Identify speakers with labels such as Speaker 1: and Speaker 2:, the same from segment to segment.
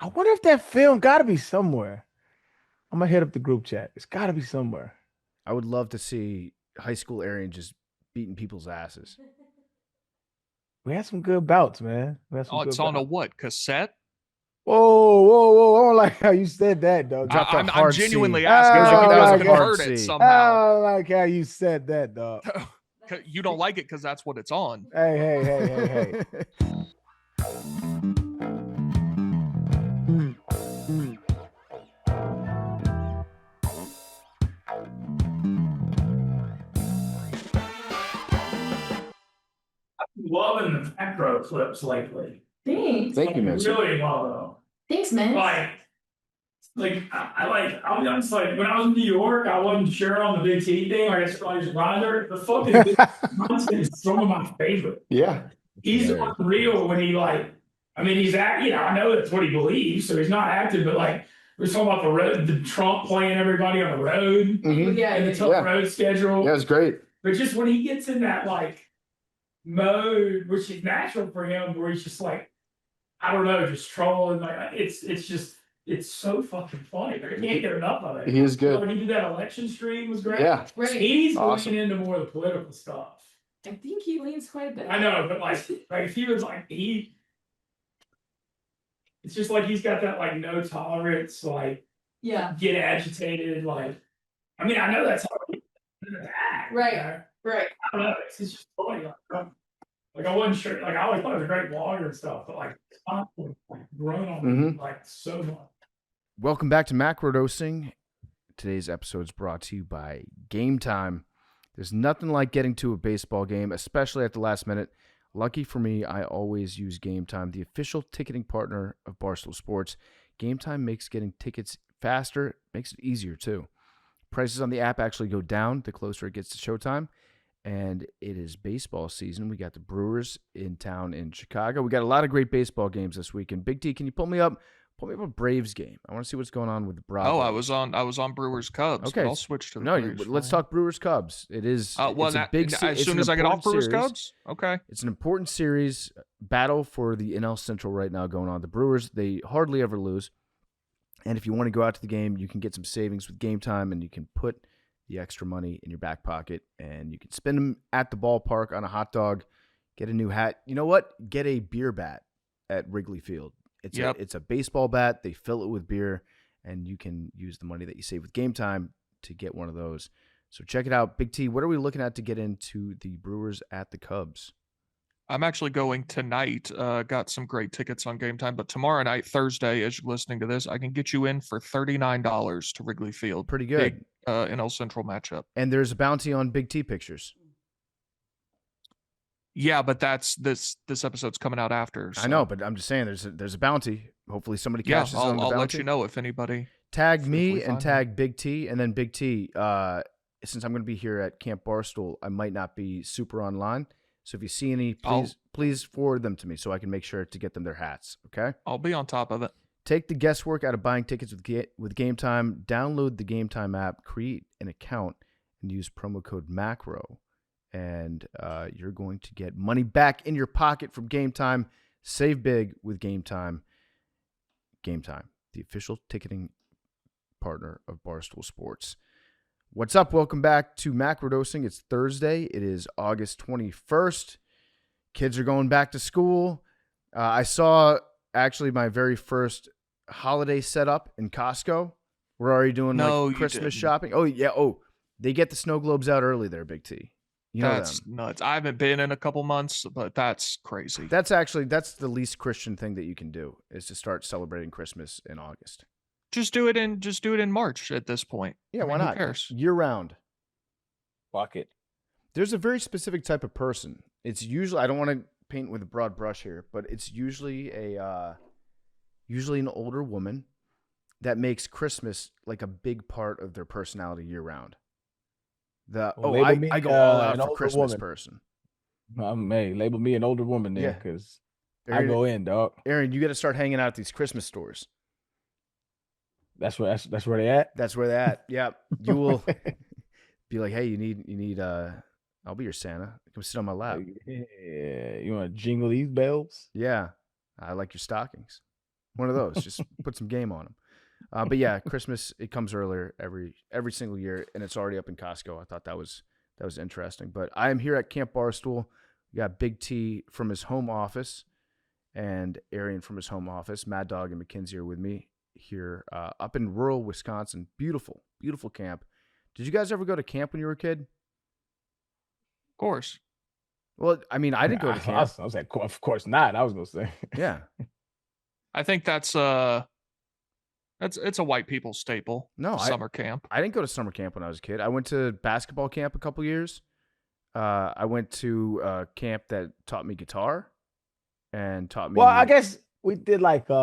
Speaker 1: I wonder if that film got to be somewhere. I'm gonna hit up the group chat. It's got to be somewhere.
Speaker 2: I would love to see high school Arian just beating people's asses.
Speaker 1: We had some good bouts, man. We had some
Speaker 3: Oh, it's
Speaker 1: good
Speaker 3: on a
Speaker 1: bouts.
Speaker 3: what, cassette?
Speaker 1: Whoa, whoa, whoa! I don't like how you said that, dog.
Speaker 2: Dropped a
Speaker 3: I'm
Speaker 2: hard
Speaker 3: genuinely
Speaker 2: C.
Speaker 3: asking
Speaker 1: I
Speaker 3: like you
Speaker 1: don't
Speaker 2: That was
Speaker 3: guys
Speaker 2: a
Speaker 1: like
Speaker 2: hard
Speaker 3: convert it
Speaker 2: C.
Speaker 3: somehow.
Speaker 1: I don't like how you said that, dog.
Speaker 3: You don't like it because that's what it's on.
Speaker 1: Hey, hey, hey, hey, hey.
Speaker 4: Loving the macro clips lately.
Speaker 5: Thanks.
Speaker 2: Thank you, man.
Speaker 4: Really love them.
Speaker 5: Thanks, man.
Speaker 4: I'll be honest, like when I was in New York, I wasn't sure on the Big T thing. Like, I just running there. The fucking Big is some of my favorite.
Speaker 2: Yeah.
Speaker 4: He's
Speaker 2: Yeah.
Speaker 4: unreal when he he's I know that's what he believes, so he's not active, but like we're talking about the road, the Trump playing everybody on the road
Speaker 2: Mhm.
Speaker 4: and the tough road schedule.
Speaker 2: Yeah, it was great.
Speaker 4: But just when he gets in that like mode, which is natural for him, where he's just like, I don't know, just trolling. Like it's so fucking funny. I can't get enough of it.
Speaker 2: He is good.
Speaker 4: When he did that election stream was great.
Speaker 2: Yeah.
Speaker 5: Right.
Speaker 4: He's
Speaker 2: Awesome.
Speaker 4: leaning into more of the political stuff.
Speaker 5: I think he leans quite a bit.
Speaker 4: I know, but like if he was like it's just like he's got that like no tolerance, like
Speaker 5: Yeah.
Speaker 4: get agitated, like I mean, I know that's how he act.
Speaker 5: Right.
Speaker 4: You know?
Speaker 5: Right.
Speaker 4: I don't know, it's just funny. Like I wasn't sure, like I always thought he was a great blogger and stuff, but like it's constantly like grown on me, like so much.
Speaker 2: Welcome back to Macrodosing. Today's episode is brought to you by Game Time. There's nothing like getting to a baseball game, especially at the last minute. Lucky for me, I always use Game Time, the official ticketing partner of Barstool Sports. Game Time makes getting tickets faster, makes it easier too. Prices on the app actually go down the closer it gets to showtime. And it is baseball season. We got the Brewers in town in Chicago. We got a lot of great baseball games this weekend. Big T, can you pull me up a Braves game? I want to see what's going on with the Bravos.
Speaker 3: Oh, I was on Brewers Cubs.
Speaker 2: Okay,
Speaker 3: I'll switch to the
Speaker 2: Braves. Let's talk Brewers Cubs. It is it's a big
Speaker 3: as soon as I get off Brewers Cubs. Okay,
Speaker 2: it's an important series battle for the NL Central right now going on. The Brewers, they hardly ever lose, and if you want to go out to the game, you can get some savings with Game Time, and you can put the extra money in your back pocket, and you can spend them at the ballpark on a hot dog, get a new hat. You know what? Get a beer bat at Wrigley Field. It's a baseball bat. They fill it with beer, and you can use the money that you save with Game Time to get one of those. So check it out. Big T, what are we looking at to get into the Brewers at the Cubs?
Speaker 3: I'm actually going tonight. Got some great tickets on Game Time, but tomorrow night, Thursday, as you're listening to this, I can get you in for $39 to Wrigley Field.
Speaker 2: Pretty good.
Speaker 3: Big NL Central matchup.
Speaker 2: And there's a bounty on Big T pictures.
Speaker 3: Yeah, but that's this episode's coming out after. So.
Speaker 2: I know, but I'm just saying there's a bounty. Hopefully somebody catches on the bounty.
Speaker 3: I'll let you know if anybody.
Speaker 2: Tag me and tag Big T, and then Big T. Since I'm going to be here at Camp Barstool, I might not be super online. So if you see any, please forward them to me so I can make sure to get them their hats. Okay?
Speaker 3: I'll be on top of it.
Speaker 2: Take the guesswork out of buying tickets with Game Time. Download the Game Time app, create an account, and use promo code MACRO. And you're going to get money back in your pocket from Game Time. Save big with Game Time. Game Time, the official ticketing partner of Barstool Sports. What's up? Welcome back to Macrodosing. It's Thursday. It is August 21st. Kids are going back to school. I saw actually my very first holiday setup in Costco. We're already doing Christmas shopping. Oh, yeah. Oh, they get the snow globes out early there, Big T. You know
Speaker 3: that's nuts. I haven't been in a couple months, but that's crazy.
Speaker 2: That's the least Christian thing that you can do is to start celebrating Christmas in August.
Speaker 3: Just do it in March at this point.
Speaker 2: Yeah, why not?
Speaker 3: Who cares?
Speaker 2: Year round.
Speaker 1: Fuck it.
Speaker 2: There's a very specific type of person. It's usually, I don't want to paint with a broad brush here, but it's usually usually an older woman that makes Christmas like a big part of their personality year round. I go all out for Christmas person.
Speaker 1: Label me an older woman there because I go in, dog.
Speaker 2: Aaron, you got to start hanging out at these Christmas stores.
Speaker 1: That's where they at.
Speaker 2: That's where they at. Yeah, you will be like, hey, you need. I'll be your Santa. Come sit on my lap.
Speaker 1: Yeah, you want to jingle these bells?
Speaker 2: Yeah, I like your stockings. One of those. Just put some game on them. But yeah, Christmas, it comes earlier every single year, and it's already up in Costco. I thought that was interesting. But I am here at Camp Barstool. We got Big T from his home office and Arian from his home office. Mad Dog and Mackenzie are with me here up in rural Wisconsin. Beautiful, beautiful camp. Did you guys ever go to camp when you were a kid?
Speaker 3: Of course.
Speaker 2: Well, I mean, I didn't go to camp.
Speaker 1: I was like, of course not. I was gonna say.
Speaker 2: Yeah.
Speaker 3: I think it's a white people staple.
Speaker 2: No,
Speaker 3: summer camp.
Speaker 2: I didn't go to summer camp when I was a kid. I went to basketball camp a couple years. I went to a camp that taught me guitar and taught me.
Speaker 1: Well, I guess we did like it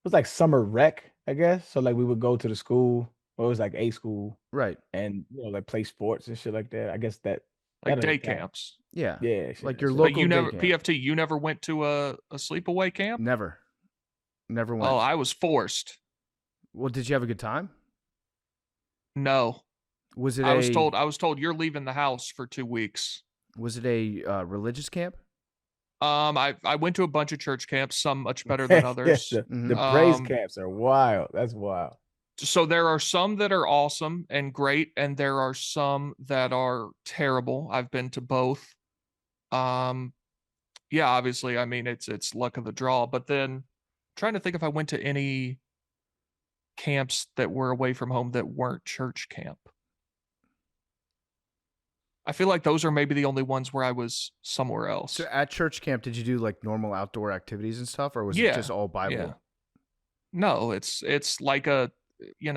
Speaker 1: was like summer rec, I guess. So like we would go to the school, or it was like a school,
Speaker 2: right,
Speaker 1: and like play sports and shit like that. I guess that
Speaker 3: like day
Speaker 1: count.
Speaker 3: camps.
Speaker 2: Yeah,
Speaker 1: yeah,
Speaker 2: like your
Speaker 1: shit.
Speaker 2: local.
Speaker 3: But you never
Speaker 2: day camp.
Speaker 3: PFT. You never went to a sleepaway camp.
Speaker 2: Never went.
Speaker 3: Oh, I was forced.
Speaker 2: Well, did you have a good time?
Speaker 3: No.
Speaker 2: Was it?
Speaker 3: I was told you're leaving the house for 2 weeks.
Speaker 2: Was it a religious camp?
Speaker 3: I went to a bunch of church camps, some much better than others.
Speaker 1: The praise camps are wild. That's wild.
Speaker 3: So there are some that are awesome and great, and there are some that are terrible. I've been to both. Yeah, obviously, I mean it's luck of the draw. But then trying to think if I went to any camps that were away from home that weren't church camp. I feel like those are maybe the only ones where I was somewhere else.
Speaker 2: So at church camp, did you do like normal outdoor activities and stuff, or was it just all Bible?
Speaker 3: Yeah. No, it's like you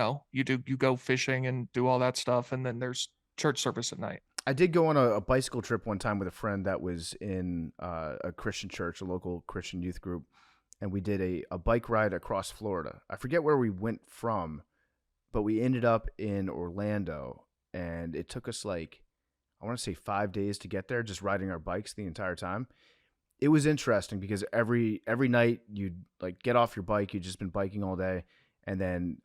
Speaker 3: go fishing and do all that stuff, and then there's church service at night.
Speaker 2: I did go on a bicycle trip one time with a friend that was in a Christian church, a local Christian youth group, and we did a bike ride across Florida. I forget where we went from, but we ended up in Orlando, and it took us like, I want to say 5 days to get there, just riding our bikes the entire time. It was interesting because every night you'd like get off your bike, you'd just been biking all day, and then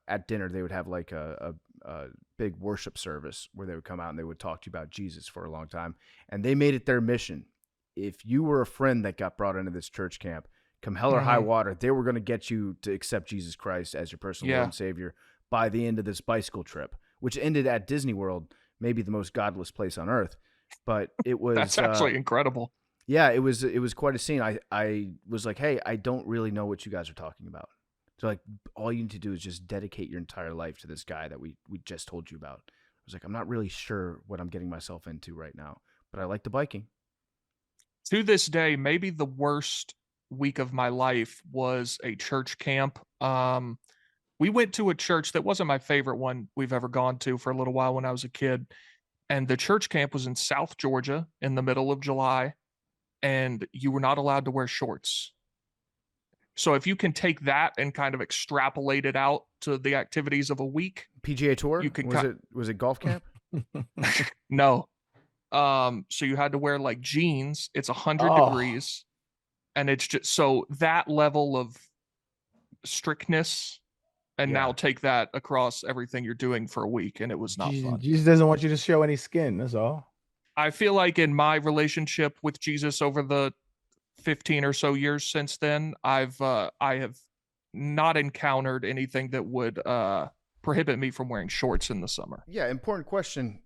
Speaker 2: at dinner they would have like a big worship service where they would come out and they would talk to you about Jesus for a long time. And they made it their mission. If you were a friend that got brought into this church camp, come hell or high water, they were going to get you to accept Jesus Christ as your personal Lord and Savior by the end of this bicycle trip, which ended at Disney World, maybe the most godless place on earth. But it was
Speaker 3: that's actually incredible.
Speaker 2: Yeah, it was quite a scene. I was like, hey, I don't really know what you guys are talking about. So like, all you need to do is just dedicate your entire life to this guy that we just told you about. I was like, I'm not really sure what I'm getting myself into right now, but I like the biking.
Speaker 3: To this day, maybe the worst week of my life was a church camp. We went to a church that wasn't my favorite one we've ever gone to for a little while when I was a kid. And the church camp was in South Georgia in the middle of July, and you were not allowed to wear shorts. So if you can take that and kind of extrapolate it out to the activities of a week.
Speaker 2: PGA Tour?
Speaker 3: You could
Speaker 2: was it golf camp?
Speaker 3: No. So you had to wear like jeans. It's 100 degrees. And it's just so that level of strictness, and now take that across everything you're doing for a week, and it was not fun.
Speaker 1: Jesus doesn't want you to show any skin. That's all.
Speaker 3: I feel like in my relationship with Jesus over the 15 or so years since then, I have not encountered anything that would prohibit me from wearing shorts in the summer.
Speaker 2: Yeah, important question.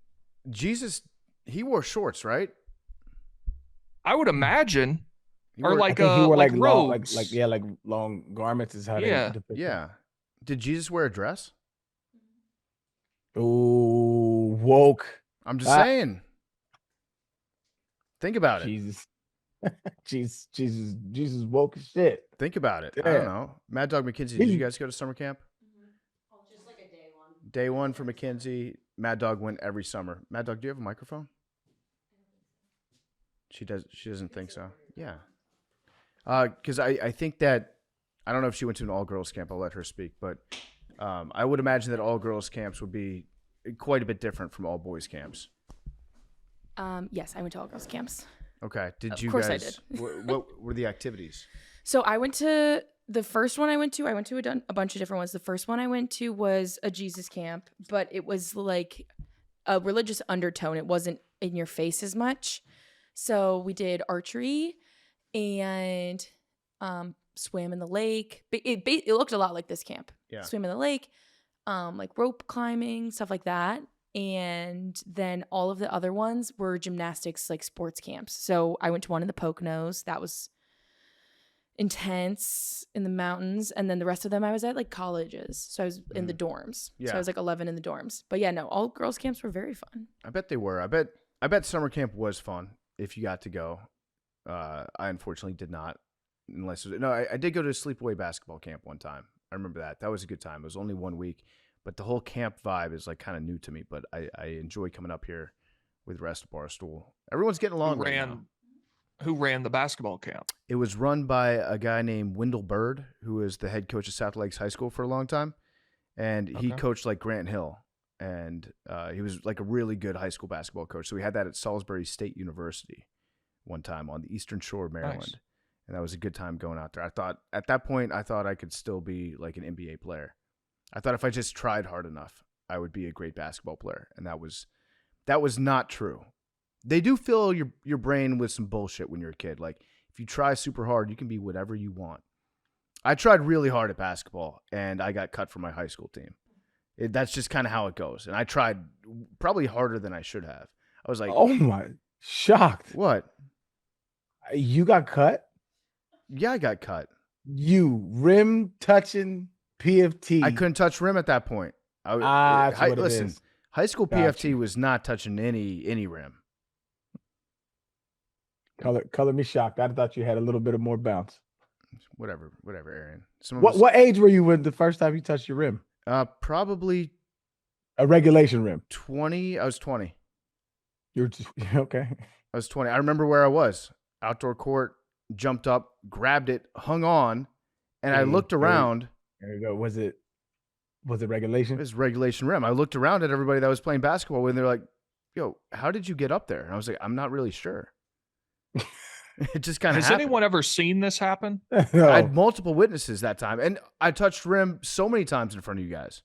Speaker 2: Jesus, he wore shorts, right?
Speaker 3: I would imagine. Or like
Speaker 1: he wore like
Speaker 3: robes.
Speaker 1: like long garments is how they depict it.
Speaker 2: Yeah. Did Jesus wear a dress?
Speaker 1: Ooh, woke.
Speaker 2: I'm just saying. Think about it.
Speaker 1: Jesus woke as shit.
Speaker 2: Think about it.
Speaker 1: Yeah.
Speaker 2: I don't know. Mad Dog McKenzie, did you guys go to summer camp?
Speaker 5: Just like a day one.
Speaker 2: Day one for McKenzie. Mad Dog went every summer. Mad Dog, do you have a microphone? She doesn't think so. Yeah. Because I think that, I don't know if she went to an all-girls camp. I'll let her speak. But I would imagine that all-girls camps would be quite a bit different from all-boys camps.
Speaker 6: Yes, I went to all girls camps.
Speaker 2: Okay. Did you
Speaker 6: Of course
Speaker 2: guys?
Speaker 6: I did.
Speaker 2: What were the activities?
Speaker 6: So I went to the first one I went to a bunch of different ones. The first one I went to was a Jesus camp, but it was like a religious undertone. It wasn't in your face as much. So we did archery and swam in the lake. It looked a lot like this camp.
Speaker 2: Yeah.
Speaker 6: Swim in the lake, like rope climbing, stuff like that. And then all of the other ones were gymnastics, like sports camps. So I went to one in the Poconos. That was intense in the mountains. And then the rest of them I was at like colleges. So I was in the dorms.
Speaker 2: Yeah.
Speaker 6: So I was like 11 in the dorms. But yeah, no, all girls camps were very fun.
Speaker 2: I bet they were. I bet summer camp was fun if you got to go. I unfortunately did not. I did go to a sleepaway basketball camp one time. I remember that. That was a good time. It was only 1 week, but the whole camp vibe is like kind of new to me. But I enjoy coming up here with the rest of Barstool. Everyone's getting along right now.
Speaker 3: Who ran the basketball camp?
Speaker 2: It was run by a guy named Wendell Bird, who was the head coach of South Lakes High School for a long time, and he coached like Grant Hill, and he was like a really good high school basketball coach. So we had that at Salisbury State University one time on the Eastern Shore of Maryland.
Speaker 3: Nice.
Speaker 2: And that was a good time going out there. I thought at that point, I could still be like an NBA player. I thought if I just tried hard enough, I would be a great basketball player. And that was not true. They do fill your brain with some bullshit when you're a kid. Like if you try super hard, you can be whatever you want. I tried really hard at basketball and I got cut from my high school team. That's just kind of how it goes. And I tried probably harder than I should have. I was like,
Speaker 1: oh my, shocked.
Speaker 2: What?
Speaker 1: You got cut?
Speaker 2: Yeah, I got cut.
Speaker 1: You rim touching PFT.
Speaker 2: I couldn't touch rim at that point.
Speaker 1: Listen,
Speaker 2: high school PFT was not touching any rim.
Speaker 1: Color me shocked. I thought you had a little bit of more bounce.
Speaker 2: Whatever, Arian.
Speaker 1: What age were you when the first time you touched your rim?
Speaker 2: Probably
Speaker 1: a regulation rim.
Speaker 2: 20. I was 20.
Speaker 1: You're okay.
Speaker 2: I was 20. I remember where I was. Outdoor court, jumped up, grabbed it, hung on, and I looked around.
Speaker 1: There you go. Was it regulation?
Speaker 2: It was regulation rim. I looked around at everybody that was playing basketball with, and they're like, "Yo, how did you get up there?" And I was like, "I'm not really sure." It just kind of happened.
Speaker 3: Has anyone ever seen this happen?
Speaker 1: No.
Speaker 2: I had multiple witnesses that time, and I touched rim so many times in front of you guys.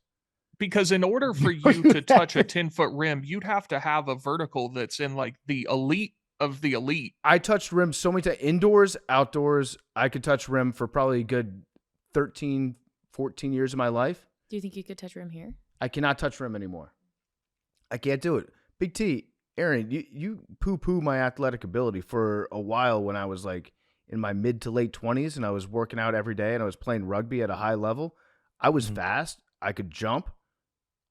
Speaker 3: Because in order for you to touch a 10-foot rim, you'd have to have a vertical that's in like the elite of the elite.
Speaker 2: I touched rim so many times, indoors, outdoors. I could touch rim for probably a good 13, 14 years of my life.
Speaker 6: Do you think you could touch rim here?
Speaker 2: I cannot touch rim anymore. I can't do it. Big T, Arian, you poo-poo my athletic ability for a while when I was like in my mid to late 20s and I was working out every day and I was playing rugby at a high level. I was fast. I could jump.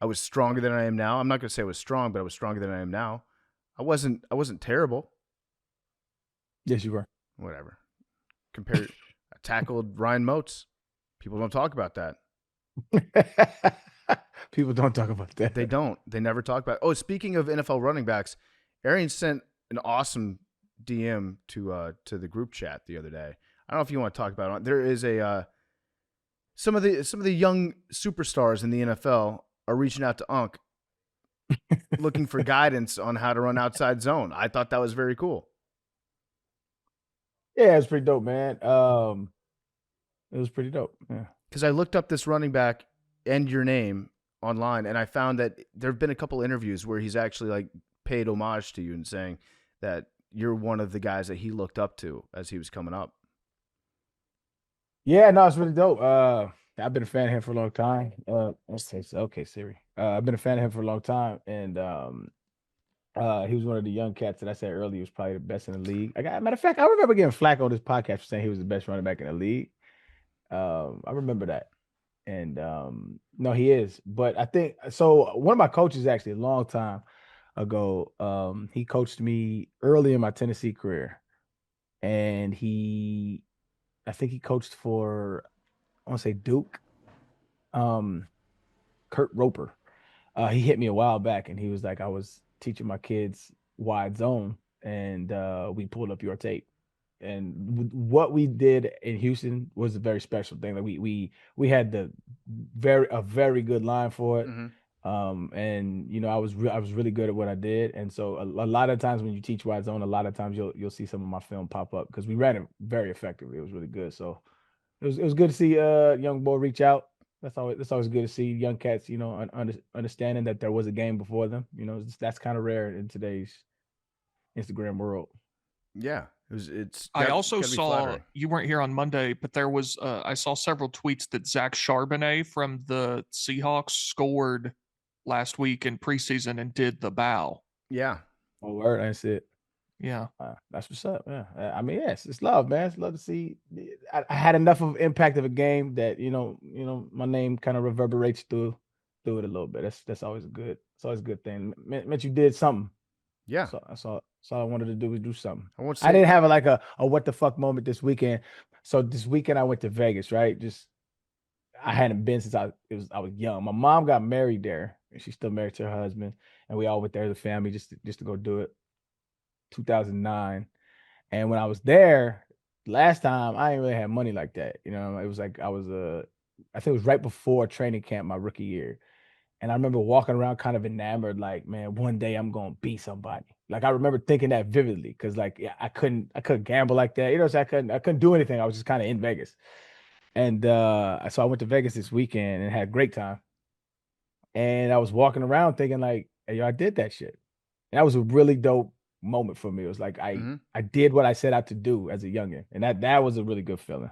Speaker 2: I was stronger than I am now. I'm not going to say I was strong, but I was stronger than I am now. I wasn't terrible.
Speaker 1: Yes, you were.
Speaker 2: Whatever. I tackled Ryan Moats. People don't talk about that.
Speaker 1: People don't talk about that.
Speaker 2: They don't. They never talk about it. Oh, speaking of NFL running backs, Arian sent an awesome DM to the group chat the other day. I don't know if you want to talk about it. There is some of the young superstars in the NFL are reaching out to Unc looking for guidance on how to run outside zone. I thought that was very cool.
Speaker 1: Yeah, it's pretty dope, man. It was pretty dope. Yeah.
Speaker 2: Because I looked up this running back and your name online, and I found that there have been a couple interviews where he's actually like paid homage to you and saying that you're one of the guys that he looked up to as he was coming up.
Speaker 1: Yeah, no, it's really dope. I've been a fan of him for a long time. Let's say okay, Siri. I've been a fan of him for a long time, and he was one of the young cats that I said earlier. He was probably the best in the league. Matter of fact, I remember getting flack on this podcast for saying he was the best running back in the league. I remember that. And no, he is. But I think so. One of my coaches, actually, a long time ago, he coached me early in my Tennessee career, and I think he coached for, I want to say Duke. Kurt Roper. He hit me a while back, and he was like, I was teaching my kids wide zone, and we pulled up your tape. And what we did in Houston was a very special thing. Like we had a very good line for it.
Speaker 2: Mm-hmm.
Speaker 1: And you know, I was really good at what I did. And so a lot of times when you teach wide zone, a lot of times you'll see some of my film pop up because we ran it very effectively. It was really good. So it was good to see a young boy reach out. That's always good to see young cats, you know, understanding that there was a game before them. You know, that's kind of rare in today's Instagram world.
Speaker 2: Yeah,
Speaker 3: I also saw, you weren't here on Monday, but there was, I saw several tweets that Zach Charbonnet from the Seahawks scored last week in preseason and did the bow.
Speaker 2: Yeah.
Speaker 1: Oh, word, that's it.
Speaker 3: Yeah.
Speaker 1: That's what's up. Yeah. I mean, yes, it's love, man. It's love to see. I had enough of impact of a game that, my name kind of reverberates through it a little bit. That's always good. It's always a good thing. Meant you did something.
Speaker 2: Yeah.
Speaker 1: So that's all I wanted to do was do something.
Speaker 2: I
Speaker 1: didn't have a what the fuck moment this weekend. So this weekend I went to Vegas, right? I hadn't been since I was young. My mom got married there, and she's still married to her husband, and we all went there as a family just to go do it. 2009, and when I was there last time, I didn't really have money like that. It was like I think it was right before training camp, my rookie year. And I remember walking around kind of enamored, like, man, one day I'm gonna be somebody. Like, I remember thinking that vividly, because I couldn't gamble like that. So I couldn't do anything. I was just kind of in Vegas. And so I went to Vegas this weekend and had a great time. And I was walking around thinking like, hey, yo, I did that shit. And that was a really dope moment for me. It was like I did what I set out to do as a youngin, and that was a really good feeling.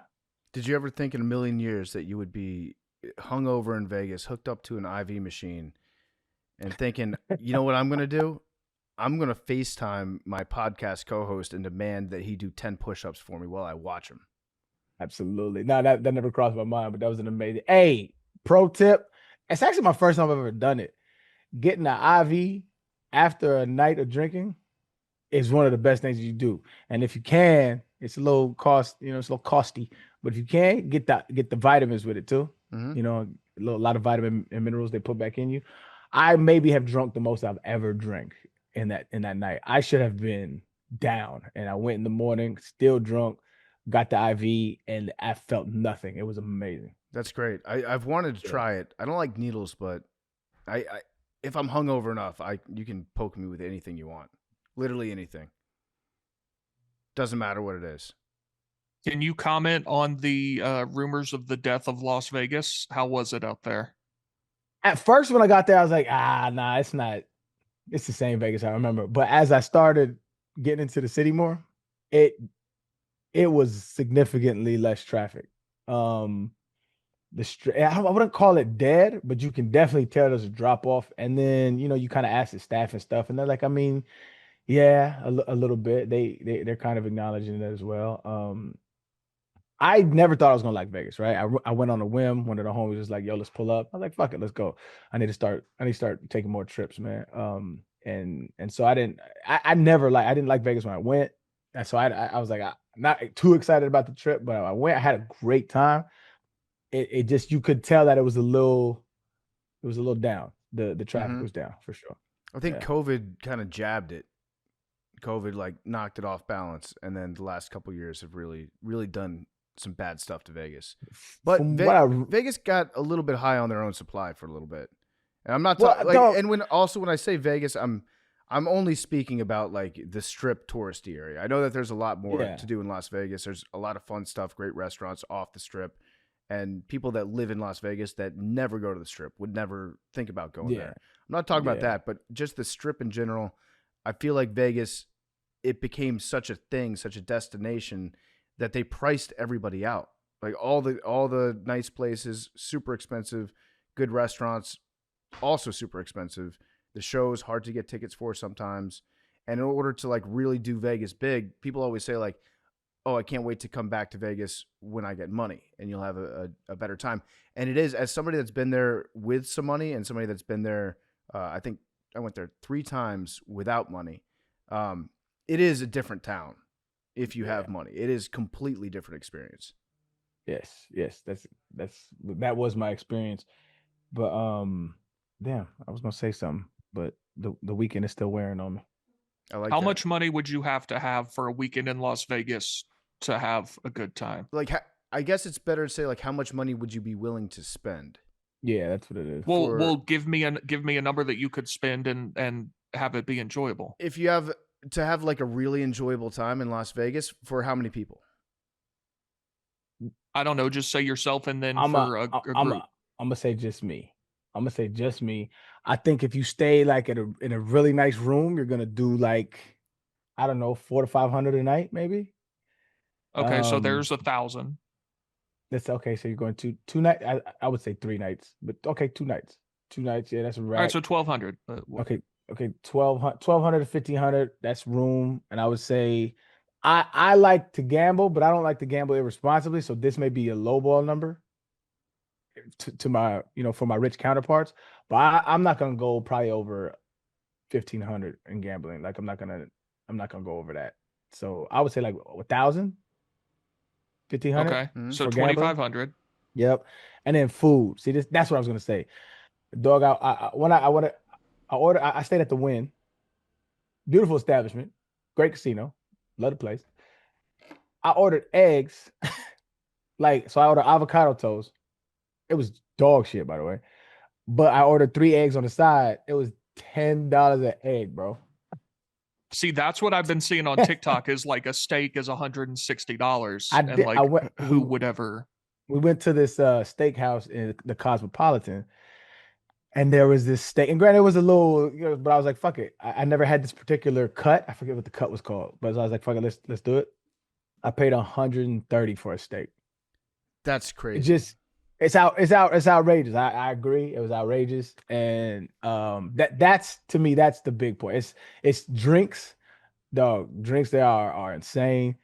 Speaker 2: Did you ever think in a million years that you would be hungover in Vegas, hooked up to an IV machine, and thinking, you know what I'm going to do? I'm going to FaceTime my podcast co-host and demand that he do 10 push-ups for me while I watch him.
Speaker 1: Absolutely. No, that never crossed my mind, but that was an amazing. Hey, pro tip. It's actually my first time I've ever done it. Getting an IV after a night of drinking is one of the best things you do. And if you can, it's a little it's a little costly, but if you can, get the vitamins with it too.
Speaker 2: Mm-hmm.
Speaker 1: A lot of vitamin and minerals they put back in you. I maybe have drunk the most I've ever drank in that night. I should have been down, and I went in the morning, still drunk, got the IV, and I felt nothing. It was amazing.
Speaker 2: That's great. I've wanted to try it. I don't like needles, but I if I'm hungover enough, you can poke me with anything you want. Literally anything. Doesn't matter what it is.
Speaker 3: Can you comment on the rumors of the death of Las Vegas? How was it out there?
Speaker 1: At first, when I got there, I was like, nah, it's not. It's the same Vegas I remember. But as I started getting into the city more, it was significantly less traffic. I wouldn't call it dead, but you can definitely tell there's a drop off. And then, you kind of ask the staff and stuff, and they're like, I mean, yeah, a little bit. They're kind of acknowledging that as well. I never thought I was gonna like Vegas, right? I went on a whim. One of the homies was like, "Yo, let's pull up." I was like, "Fuck it, let's go." I need to start taking more trips, man. And so I didn't like Vegas when I went, and so I was like, I'm not too excited about the trip, but I went. I had a great time. It just, you could tell that it was a little down. The traffic was down for sure.
Speaker 2: I think COVID kind of jabbed it. COVID knocked it off balance, and then the last couple of years have really, really done some bad stuff to Vegas. But Vegas got a little bit high on their own supply for a little bit. And I'm not talking when I say Vegas, I'm only speaking about the Strip touristy area. I know that there's a lot more to do in Las Vegas. There's a lot of fun stuff, great restaurants off the Strip, and people that live in Las Vegas that never go to the Strip would never think about going there. I'm not talking about that, but just the Strip in general. I feel like Vegas, it became such a thing, such a destination, that they priced everybody out. Like all the nice places, super expensive, good restaurants, also super expensive. The shows hard to get tickets for sometimes. And in order to really do Vegas big, people always say oh, I can't wait to come back to Vegas when I get money, and you'll have a better time. And it is, as somebody that's been there with some money and somebody that's been there, I think I went there 3 times without money. It is a different town if you have money. It is completely different experience.
Speaker 1: Yes, that was my experience. But damn, I was gonna say something, but the weekend is still wearing on me.
Speaker 3: How much money would you have to have for a weekend in Las Vegas to have a good time?
Speaker 2: I guess it's better to say how much money would you be willing to spend?
Speaker 1: Yeah, that's what it is.
Speaker 3: Well, give me a number that you could spend and have it be enjoyable.
Speaker 2: If you have to have a really enjoyable time in Las Vegas, for how many people?
Speaker 3: I don't know. Just say yourself, and then for a group.
Speaker 1: I'm gonna say just me. I think if you stay in a really nice room, you're gonna do I don't know, 400 to 500 a night, maybe.
Speaker 3: Okay, so
Speaker 1: Um,
Speaker 3: there's 1,000.
Speaker 1: that's okay. So you're going two nights. I would say 3 nights, but okay, 2 nights. 2 nights, yeah, that's a
Speaker 3: All right,
Speaker 1: rack.
Speaker 3: so 1,200.
Speaker 1: Okay, okay, 1,200 to 1,500. That's room. And I would say I like to gamble, but I don't like to gamble irresponsibly. So this may be a low ball number to my, for my rich counterparts. But I'm not gonna go probably over 1,500 in gambling. Like I'm not gonna go over that. So I would say like 1,000, 1,500
Speaker 3: Okay, so
Speaker 1: for gambling.
Speaker 3: 2,500.
Speaker 1: Yep. And then food. See, that's what I was gonna say. Dog, I stayed at the Wynn. Beautiful establishment, great casino, love the place. I ordered eggs, so I ordered avocado toast. It was dog shit, by the way. But I ordered 3 eggs on the side. It was $10 an egg, bro.
Speaker 3: See, that's what I've been seeing on TikTok is like a steak is $160.
Speaker 1: I
Speaker 3: And
Speaker 1: did. I
Speaker 3: like,
Speaker 1: went.
Speaker 3: who would ever?
Speaker 1: We went to this steakhouse in the Cosmopolitan, and there was this steak. And granted, it was a little, but I was like, fuck it. I never had this particular cut. I forget what the cut was called, but I was like, fuck it, let's do it. I paid 130 for a steak.
Speaker 2: That's
Speaker 1: It
Speaker 2: crazy.
Speaker 1: just it's outrageous. I agree. It was outrageous. And that's to me, that's the big point. It's drinks, dog. Drinks there are insane.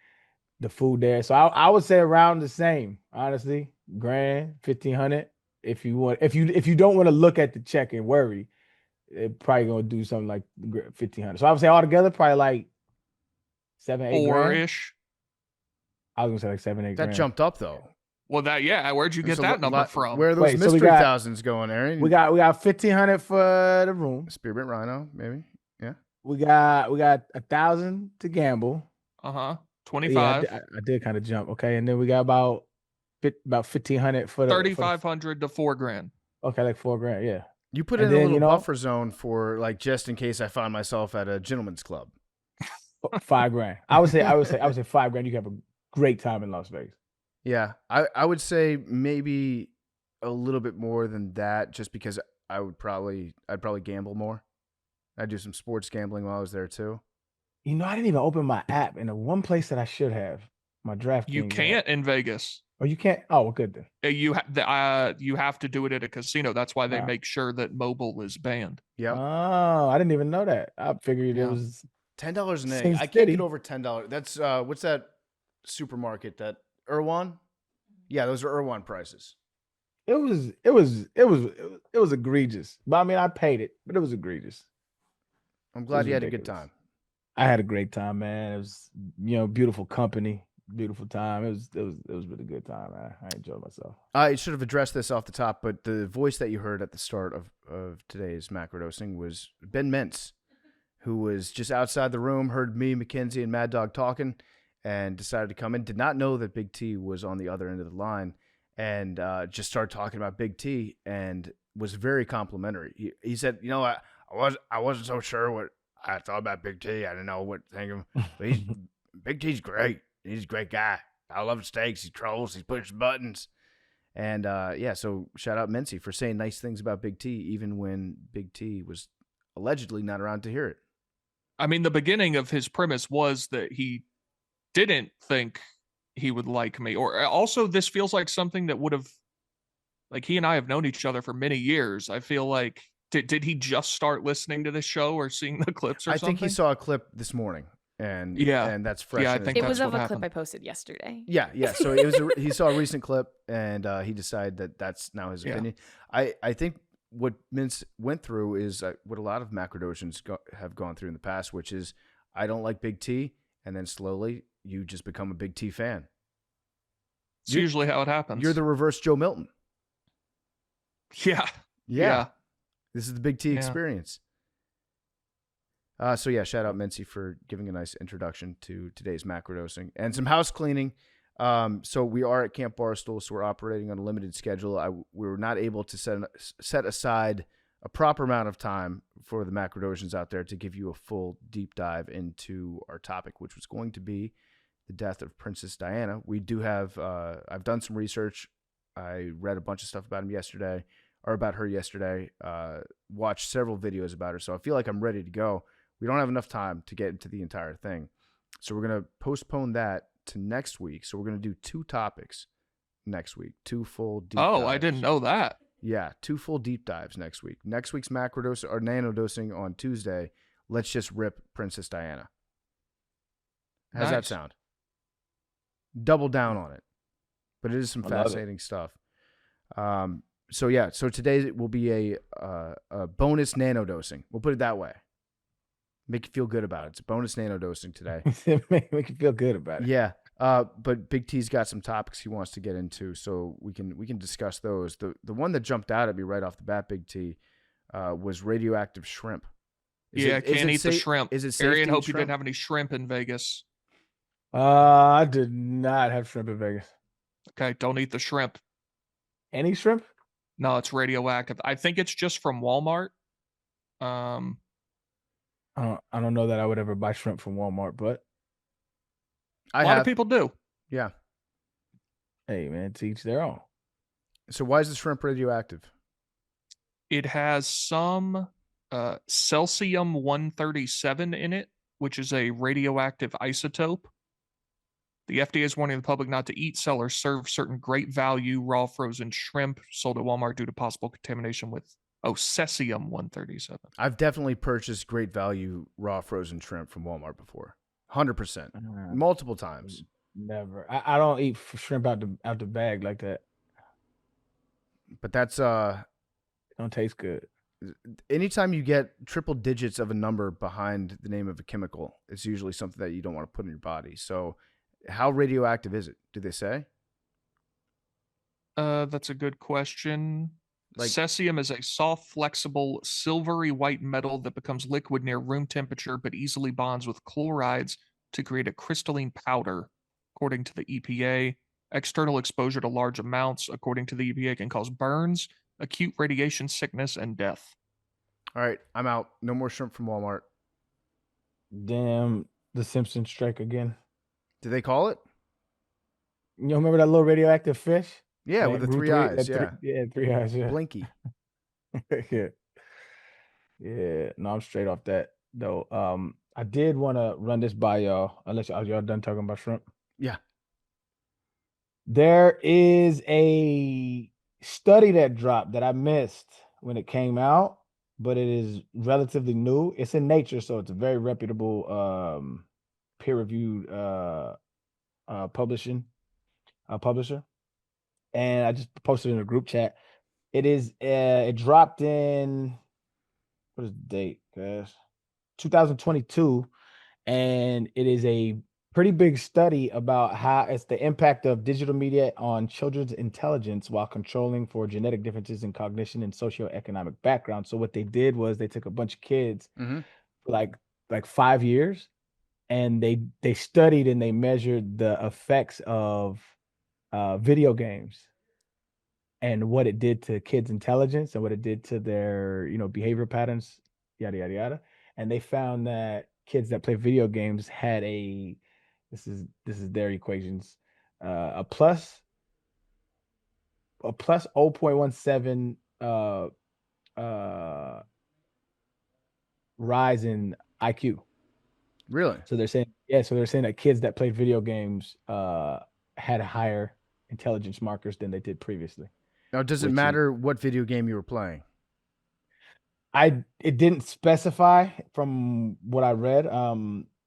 Speaker 1: The food there. So I would say around the same, honestly. Grand, 1,500. If you don't want to look at the check and worry, it probably gonna do something like 1,500. So I would say altogether probably like 7-8 grand.
Speaker 3: 4-ish.
Speaker 1: I was gonna say like 7-8
Speaker 2: That
Speaker 1: grand.
Speaker 2: jumped up though.
Speaker 3: Well, where'd you get
Speaker 2: There's a
Speaker 3: that number
Speaker 2: lot-
Speaker 3: from?
Speaker 2: Where are those
Speaker 1: Wait, so we
Speaker 2: mystery
Speaker 1: got-
Speaker 2: thousands going, Arian?
Speaker 1: We got 1,500 for the room.
Speaker 2: Spearmint Rhino, maybe. Yeah.
Speaker 1: We got 1,000 to gamble.
Speaker 3: Uh-huh.
Speaker 1: Yeah,
Speaker 3: 25.
Speaker 1: I did kind of jump. Okay, and then we got about 1,500 for the
Speaker 3: 3,500 to 4 grand.
Speaker 1: okay, like 4 grand. Yeah,
Speaker 2: You put
Speaker 1: And
Speaker 2: in a
Speaker 1: then,
Speaker 2: little buffer zone for like just in case I found myself at a gentleman's club.
Speaker 1: 5 grand. I would say 5 grand. You can have a great time in Las Vegas.
Speaker 2: Yeah, I would say maybe a little bit more than that, just because I'd probably gamble more. I'd do some sports gambling while I was there too.
Speaker 1: I didn't even open my app in the one place that I should have. My DraftKings.
Speaker 3: You can't in Vegas.
Speaker 1: Oh, you can't. Oh, well, good then.
Speaker 3: You have to do it at a casino. That's why they
Speaker 1: Wow.
Speaker 3: make sure that mobile is banned.
Speaker 2: Yeah,
Speaker 1: Oh, I didn't even know that. I figured
Speaker 3: Yeah.
Speaker 1: it was.
Speaker 2: $10 an egg.
Speaker 1: Sin
Speaker 2: I can't
Speaker 1: City.
Speaker 2: get over $10. That's what's that supermarket? That Irwan? Yeah, those are Irwan prices.
Speaker 1: It was egregious. But I mean, I paid it, but it was egregious.
Speaker 2: I'm glad
Speaker 1: was
Speaker 2: you had a good
Speaker 1: ridiculous.
Speaker 2: time.
Speaker 1: I had a great time, man. It was, beautiful company, beautiful time. It was really good time, man. I enjoyed myself.
Speaker 2: I should have addressed this off the top, but the voice that you heard at the start of today's macrodosing was Ben Mintz, who was just outside the room, heard me, Mackenzie, and Mad Dog talking, and decided to come in. Did not know that Big T was on the other end of the line, and just started talking about Big T, and was very complimentary. He said, I wasn't so sure what I thought about Big T. I didn't know what to think of him. But Big T's great. He's a great guy. I love steaks. He trolls. He pushes buttons. And so shout out Mincy for saying nice things about Big T, even when Big T was allegedly not around to hear it.
Speaker 3: I mean, the beginning of his premise was that he didn't think he would like me. Or also, this feels like something that would have, like, he and I have known each other for many years. I feel like, did he just start listening to this show or seeing the clips or
Speaker 2: I
Speaker 3: something?
Speaker 2: think he saw a clip this morning, and that's fresh.
Speaker 3: Yeah, I
Speaker 2: in his
Speaker 3: think
Speaker 6: It
Speaker 2: mind.
Speaker 6: was
Speaker 3: that's
Speaker 6: of
Speaker 3: what
Speaker 6: a clip
Speaker 3: happened.
Speaker 6: I posted yesterday.
Speaker 2: Yeah. So it was. He saw a recent clip, and he decided that that's now his
Speaker 3: Yeah.
Speaker 2: opinion. I think what Mintz went through is what a lot of macrodosians have gone through in the past, which is I don't like Big T, and then slowly you just become a Big T fan.
Speaker 3: It's usually how it happens.
Speaker 2: You're the reverse Joe Milton.
Speaker 3: Yeah.
Speaker 2: Yeah. This is the Big T
Speaker 3: Yeah.
Speaker 2: experience. Shout out Mincy for giving a nice introduction to today's macrodosing and some house cleaning. So we are at Camp Barstool, so we're operating on a limited schedule. We were not able to set aside a proper amount of time for the macrodosians out there to give you a full deep dive into our topic, which was going to be the death of Princess Diana. We do have, I've done some research. I read a bunch of stuff about her yesterday, watched several videos about her. So I feel like I'm ready to go. we don't have enough time to get into the entire thing. So we're going to postpone that to next week. So we're going to do 2 topics next week, 2 full deep dives.
Speaker 3: I didn't know that.
Speaker 2: Yeah, 2 full deep dives next week. Next week's macrodosing or nanodosing on Tuesday. Let's just rip Princess Diana. How's that
Speaker 3: Nice.
Speaker 2: sound? Double down on it. But it is some
Speaker 1: I love it.
Speaker 2: fascinating stuff. So today will be a bonus nanodosing. We'll put it that way. Make you feel good about it. It's a bonus nanodosing today.
Speaker 1: Make you feel good about it.
Speaker 2: Yeah. But Big T's got some topics he wants to get into, so we can discuss those. The one that jumped out at me right off the bat, Big T, was radioactive shrimp.
Speaker 3: Can't eat the shrimp.
Speaker 2: Is it safe
Speaker 3: Arian,
Speaker 2: to eat
Speaker 3: hope you
Speaker 2: shrimp?
Speaker 3: didn't have any shrimp in Vegas.
Speaker 1: I did not have shrimp in Vegas.
Speaker 3: Okay, don't eat the shrimp.
Speaker 1: Any shrimp?
Speaker 3: No, it's radioactive. I think it's just from Walmart.
Speaker 1: I don't know that I would ever buy shrimp from Walmart, but
Speaker 3: A lot of people do.
Speaker 2: Yeah.
Speaker 1: hey, man, to each their own.
Speaker 2: So why is the shrimp radioactive?
Speaker 3: It has some cesium-137 in it, which is a radioactive isotope. The FDA is warning the public not to eat, sell, or serve certain great value raw frozen shrimp sold at Walmart due to possible contamination with cesium-137.
Speaker 2: I've definitely purchased great value raw frozen shrimp from Walmart before. 100%. Multiple times.
Speaker 1: Never. I don't eat shrimp out the bag like that.
Speaker 2: But that's
Speaker 1: Don't taste good.
Speaker 2: anytime you get triple digits of a number behind the name of a chemical, it's usually something that you don't want to put in your body. So how radioactive is it? Do they say?
Speaker 3: That's a good question. Cesium is a soft, flexible, silvery white metal that becomes liquid near room temperature but easily bonds with chlorides to create a crystalline powder, according to the EPA. External exposure to large amounts, according to the EPA, can cause burns, acute radiation sickness, and death.
Speaker 2: All right, I'm out. No more shrimp from Walmart.
Speaker 1: Damn, the Simpsons strike again.
Speaker 2: Did they call it?
Speaker 1: You remember that little radioactive fish?
Speaker 2: Yeah, with the 3 eyes. Yeah.
Speaker 1: 3 eyes. Yeah.
Speaker 2: Blinky.
Speaker 1: Yeah. Yeah. No, I'm straight off that though. I did want to run this by y'all, unless y'all done talking about shrimp.
Speaker 2: Yeah.
Speaker 1: There is a study that dropped that I missed when it came out, but it is relatively new. It's in Nature, so it's a very reputable peer-reviewed publisher. And I just posted in a group chat. It dropped in, what is the date, guys? 2022, and it is a pretty big study about how it's the impact of digital media on children's intelligence while controlling for genetic differences in cognition and socioeconomic background. So what they did was they took a bunch of kids, like 5 years, and they studied and they measured the effects of video games and what it did to kids' intelligence and what it did to their behavior patterns, yada yada yada. And they found that kids that play video games had this is their equations, a plus 0.17 rise in IQ.
Speaker 2: Really?
Speaker 1: So they're saying that kids that played video games had higher intelligence markers than they did previously.
Speaker 2: Now, does it matter what video game you were playing?
Speaker 1: It didn't specify from what I read.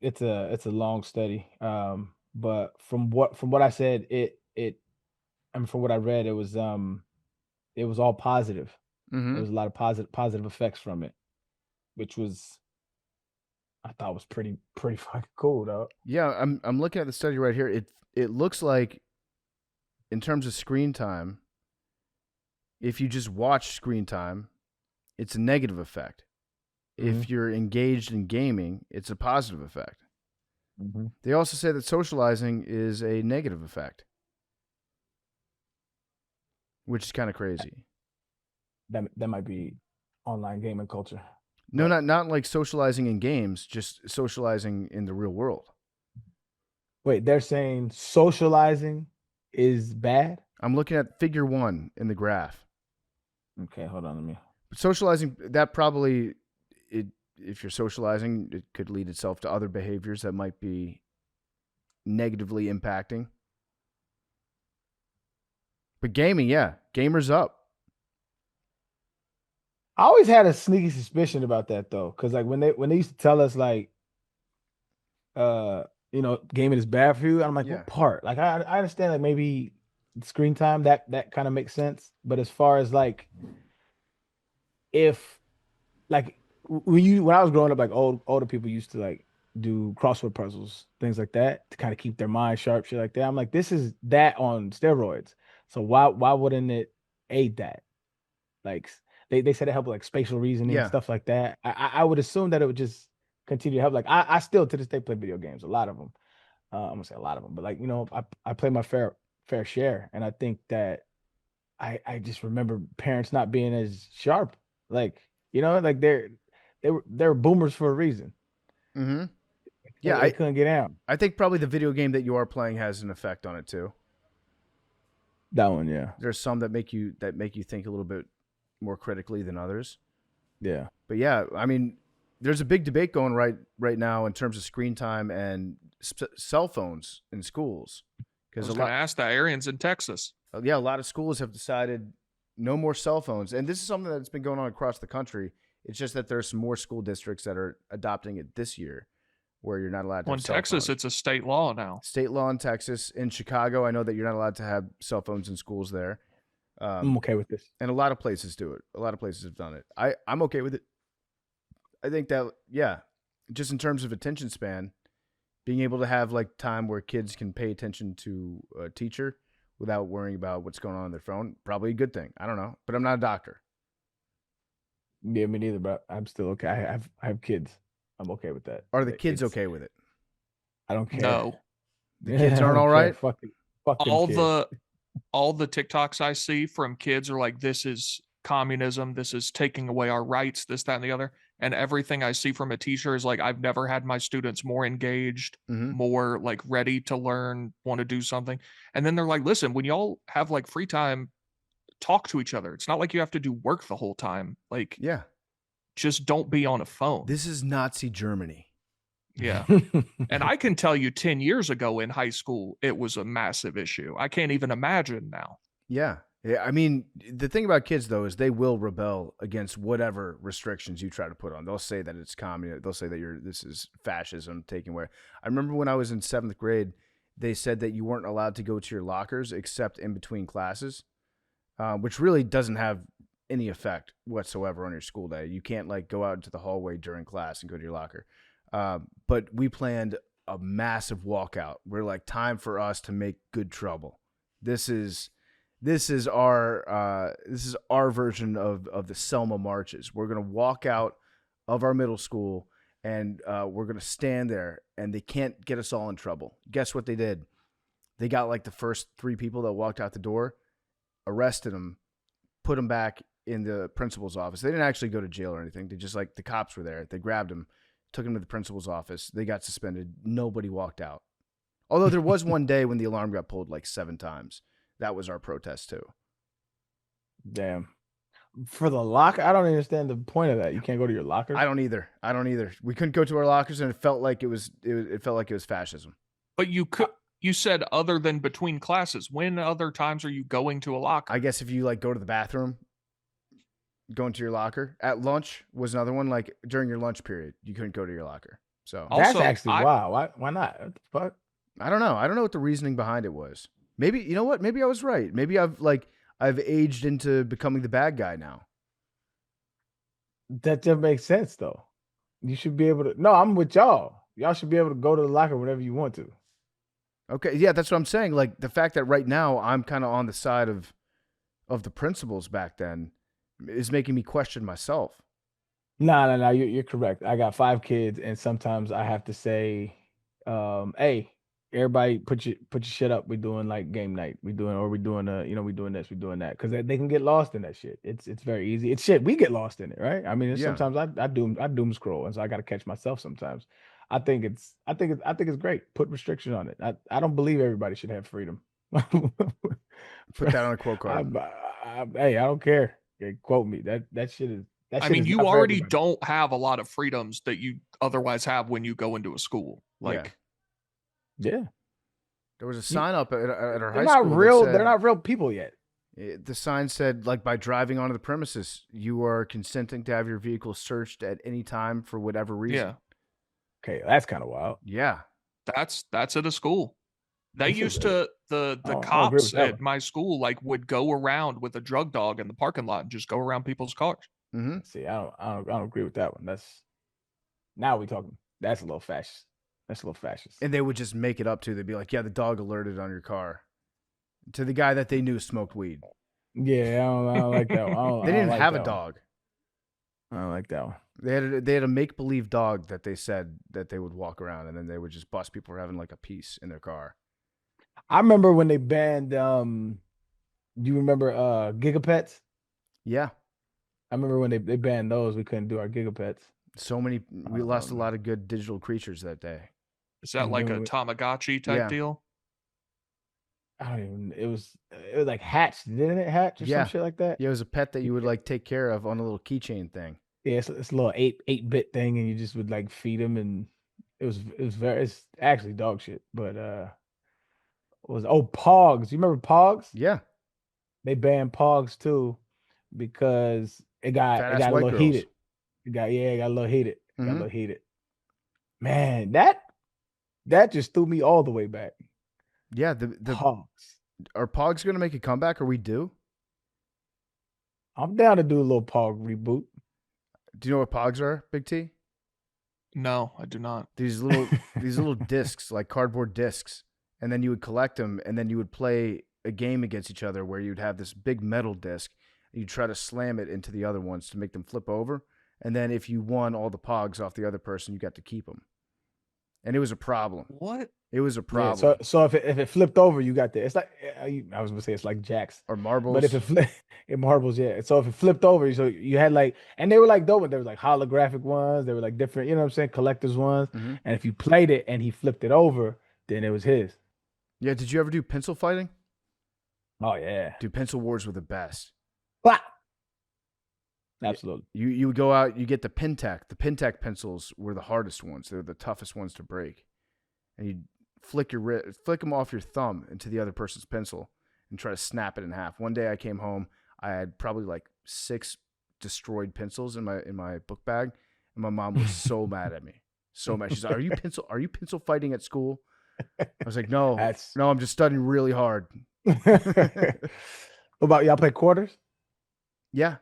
Speaker 1: It's a long study. But from what I said, from what I read, it was all positive.
Speaker 2: Mm-hmm.
Speaker 1: There was a lot of positive effects from it, which I thought was pretty fucking cool, though.
Speaker 2: Yeah, I'm looking at the study right here. It looks like, in terms of screen time, if you just watch screen time, it's a negative effect.
Speaker 1: Mm-hmm.
Speaker 2: If you're engaged in gaming, it's a positive effect.
Speaker 1: Mm-hmm.
Speaker 2: They also say that socializing is a negative effect, which is kind of crazy.
Speaker 1: That might be online gaming culture.
Speaker 2: No, not like socializing in games, just socializing in the real world.
Speaker 1: Wait, they're saying socializing is bad?
Speaker 2: I'm looking at figure 1 in the graph.
Speaker 1: Okay, hold on, let me.
Speaker 2: Socializing, that probably if you're socializing, it could lead itself to other behaviors that might be negatively impacting. But gaming, yeah, gamers up.
Speaker 1: I always had a sneaky suspicion about that though, because like when they used to tell us like, gaming is bad for you, I'm like,
Speaker 2: Yeah.
Speaker 1: what part? Like I understand like maybe screen time that kind of makes sense, but as far as like if like when I was growing up, like older people used to like do crossword puzzles, things like that, to kind of keep their mind sharp, shit like that. I'm like, this is that on steroids. So why wouldn't it aid that? Like they said it helped with like spatial reasoning,
Speaker 2: Yeah.
Speaker 1: stuff like that. I would assume that it would just continue to help. Like I still to this day play video games, a lot of them. I'm gonna say a lot of them, but like I play my fair share, and I think that I just remember parents not being as sharp. Like like they're boomers for a reason.
Speaker 2: Mm-hmm. Yeah,
Speaker 1: They couldn't get out.
Speaker 2: I think probably the video game that you are playing has an effect on it too.
Speaker 1: That one, yeah,
Speaker 2: There's some that make you think a little bit more critically than others.
Speaker 1: yeah.
Speaker 2: But yeah, I mean, there's a big debate going right now in terms of screen time and cell phones in schools.
Speaker 3: I
Speaker 2: Because
Speaker 3: was
Speaker 2: a
Speaker 3: going to
Speaker 2: lot,
Speaker 3: ask that. Arian's in Texas.
Speaker 2: a lot of schools have decided no more cell phones, and this is something that's been going on across the country. It's just that there's some more school districts that are adopting it this year, where you're not allowed to.
Speaker 3: Well, in
Speaker 2: have cell
Speaker 3: Texas,
Speaker 2: phones.
Speaker 3: it's a state law now.
Speaker 2: State law in Texas. In Chicago, I know that you're not allowed to have cell phones in schools there.
Speaker 1: I'm okay with this.
Speaker 2: And a lot of places do it. A lot of places have done it. I'm okay with it. I think that, yeah, just in terms of attention span, being able to have like time where kids can pay attention to a teacher without worrying about what's going on their phone, probably a good thing. I don't know, but I'm not a doctor.
Speaker 1: Yeah, me neither. But I'm still okay. I have kids. I'm okay with that.
Speaker 2: Are the
Speaker 1: Like,
Speaker 2: kids
Speaker 1: it's-
Speaker 2: okay with it?
Speaker 1: I don't care.
Speaker 3: No.
Speaker 2: The kids
Speaker 1: I
Speaker 2: aren't
Speaker 1: don't
Speaker 2: all
Speaker 1: care.
Speaker 2: right?
Speaker 1: Fuck them
Speaker 3: all
Speaker 1: kids.
Speaker 3: all the TikToks I see from kids are like, this is communism, this is taking away our rights, this, that, and the other. And everything I see from a teacher is like, I've never had my students more engaged,
Speaker 2: Mhm.
Speaker 3: more like ready to learn, want to do something. And then they're like, listen, when y'all have like free time, talk to each other. It's not like you have to do work the whole time. Like,
Speaker 2: Yeah.
Speaker 3: just don't be on a phone.
Speaker 2: This is Nazi Germany.
Speaker 3: Yeah. And I can tell you 10 years ago in high school, it was a massive issue. I can't even imagine now.
Speaker 2: Yeah. Yeah. I mean, the thing about kids, though, is they will rebel against whatever restrictions you try to put on. They'll say that it's communist. They'll say that this is fascism taking away. I remember when I was in 7th grade, they said that you weren't allowed to go to your lockers except in between classes, which really doesn't have any effect whatsoever on your school day. You can't like go out into the hallway during class and go to your locker. But we planned a massive walkout. We're like, time for us to make good trouble. This is our version of the Selma marches. We're gonna walk out of our middle school and we're gonna stand there, and they can't get us all in trouble. Guess what they did? They got like the first 3 people that walked out the door, arrested them, put them back in the principal's office. They didn't actually go to jail or anything. They just like the cops were there. They grabbed them, took him to the principal's office. They got suspended. Nobody walked out. Although there was one day when the alarm got pulled like 7 times. That was our protest too.
Speaker 1: Damn. For the locker, I don't understand the point of that. You can't go to your locker.
Speaker 2: I don't either. We couldn't go to our lockers, and it felt like it was fascism.
Speaker 3: But you said other than between classes. When other times are you going to a locker?
Speaker 2: I guess if you like go to the bathroom, go into your locker. At lunch was another one. Like during your lunch period, you couldn't go to your locker. So
Speaker 1: That's
Speaker 3: Also,
Speaker 1: actually wow. Why not? What the fuck?
Speaker 2: I don't know. I don't know what the reasoning behind it was. Maybe, you know what? Maybe I was right. Maybe I've aged into becoming the bad guy now.
Speaker 1: That just makes sense though. You should be able to. No, I'm with y'all. Y'all should be able to go to the locker whenever you want to.
Speaker 2: Okay, yeah, that's what I'm saying. Like the fact that right now I'm kind of on the side of the principals back then is making me question myself.
Speaker 1: No. You're correct. I got 5 kids, and sometimes I have to say, "Hey, everybody, put your shit up. We're doing like game night. We doing we doing this, we're doing that." Because they can get lost in that shit. It's very easy. It's shit. We get lost in it, right? I mean,
Speaker 2: Yeah.
Speaker 1: sometimes I doom scroll, and so I got to catch myself sometimes. I think it's great. Put restriction on it. I don't believe everybody should have freedom.
Speaker 2: Put that on a quote card.
Speaker 1: Hey, I don't care. Yeah, quote me. That shit is That
Speaker 3: I
Speaker 1: shit
Speaker 3: mean,
Speaker 1: is
Speaker 3: you
Speaker 1: not for
Speaker 3: already
Speaker 1: everybody.
Speaker 3: don't have a lot of freedoms that you otherwise have when you go into a school. Like,
Speaker 1: Yeah,
Speaker 2: There was a
Speaker 1: You-
Speaker 2: sign up at our
Speaker 1: they're
Speaker 2: high
Speaker 1: not
Speaker 2: school
Speaker 1: real.
Speaker 2: that
Speaker 1: They're
Speaker 2: said,
Speaker 1: not real people yet.
Speaker 2: the sign said, like, by driving onto the premises, you are consenting to have your vehicle searched at any time for whatever reason.
Speaker 3: yeah,
Speaker 1: Okay, that's kind of wild.
Speaker 2: Yeah.
Speaker 3: that's at a school. They
Speaker 1: This is
Speaker 3: used
Speaker 1: a-
Speaker 3: to the
Speaker 1: I don't agree
Speaker 3: cops
Speaker 1: with that
Speaker 3: at my school like would go around with a drug dog in the parking lot and just go around people's cars.
Speaker 2: Mm-hmm.
Speaker 1: See, I don't agree with that one. That's now we talking. That's a little fascist. That's a little fascist.
Speaker 2: And they would just make it up too. They'd be like, yeah, the dog alerted on your car to the guy that they knew smoked weed.
Speaker 1: Yeah, I don't like that one.
Speaker 2: They didn't even have a dog.
Speaker 1: I don't like that one.
Speaker 2: They had a make believe dog that they said that they would walk around, and then they would just bust people for having like a piece in their car.
Speaker 1: I remember when they banned. You remember Gigapets?
Speaker 2: Yeah.
Speaker 1: I remember when they banned those. We couldn't do our Gigapets.
Speaker 2: So many. We lost a lot of good digital creatures that day.
Speaker 3: Is that like a Tamagotchi type deal?
Speaker 1: I don't even. It was like Hatch, didn't it? Hatch or
Speaker 2: Yeah.
Speaker 1: some shit like that.
Speaker 2: Yeah, it was a pet that you would like take care of on a little keychain thing.
Speaker 1: Yeah, it's a little 8-bit thing, and you just would like feed him, and it's actually dog shit. But Pogs. You remember Pogs?
Speaker 2: Yeah.
Speaker 1: They banned Pogs too because it got
Speaker 2: Fat-ass
Speaker 1: a
Speaker 2: white
Speaker 1: little
Speaker 2: girls.
Speaker 1: heated. It got a little heated. It got a
Speaker 2: Mhm.
Speaker 1: little heated. Man, that just threw me all the way back.
Speaker 2: Yeah. The
Speaker 1: Pogs.
Speaker 2: Are Pogs going to make a comeback? Are we due?
Speaker 1: I'm down to do a little Pog reboot.
Speaker 2: Do you know what Pogs are, Big T?
Speaker 3: No, I do not.
Speaker 2: These little discs, like cardboard discs, and then you would collect them, and then you would play a game against each other where you'd have this big metal disc, and you'd try to slam it into the other ones to make them flip over, and then if you won all the Pogs off the other person, you got to keep them. And it was a problem.
Speaker 3: What?
Speaker 2: It was a
Speaker 1: Yeah,
Speaker 2: problem.
Speaker 1: so if it flipped over, you got the. It's like I was gonna say it's like jacks.
Speaker 2: Or marbles.
Speaker 1: But if it flipped, in marbles, yeah. So if it flipped over, so you had like, and they were like dope. There was like holographic ones. They were like different, you know what I'm saying, collectors ones.
Speaker 2: Mhm.
Speaker 1: And if you played it and he flipped it over, then it was his.
Speaker 2: Yeah, did you ever do pencil fighting?
Speaker 1: Oh yeah,
Speaker 2: Dude, pencil wars were the best.
Speaker 1: Blah! Absolutely.
Speaker 2: You would go out, you get the Pintec. The Pintec pencils were the hardest ones. They're the toughest ones to break. And you'd flick them off your thumb into the other person's pencil and try to snap it in half. One day I came home, I had probably like 6 destroyed pencils in my book bag, and my mom was so mad at me. So mad. She's like, "Are you pencil fighting at school?" I was like, "No. No, I'm just studying really hard."
Speaker 1: What about y'all play quarters?
Speaker 2: Yeah.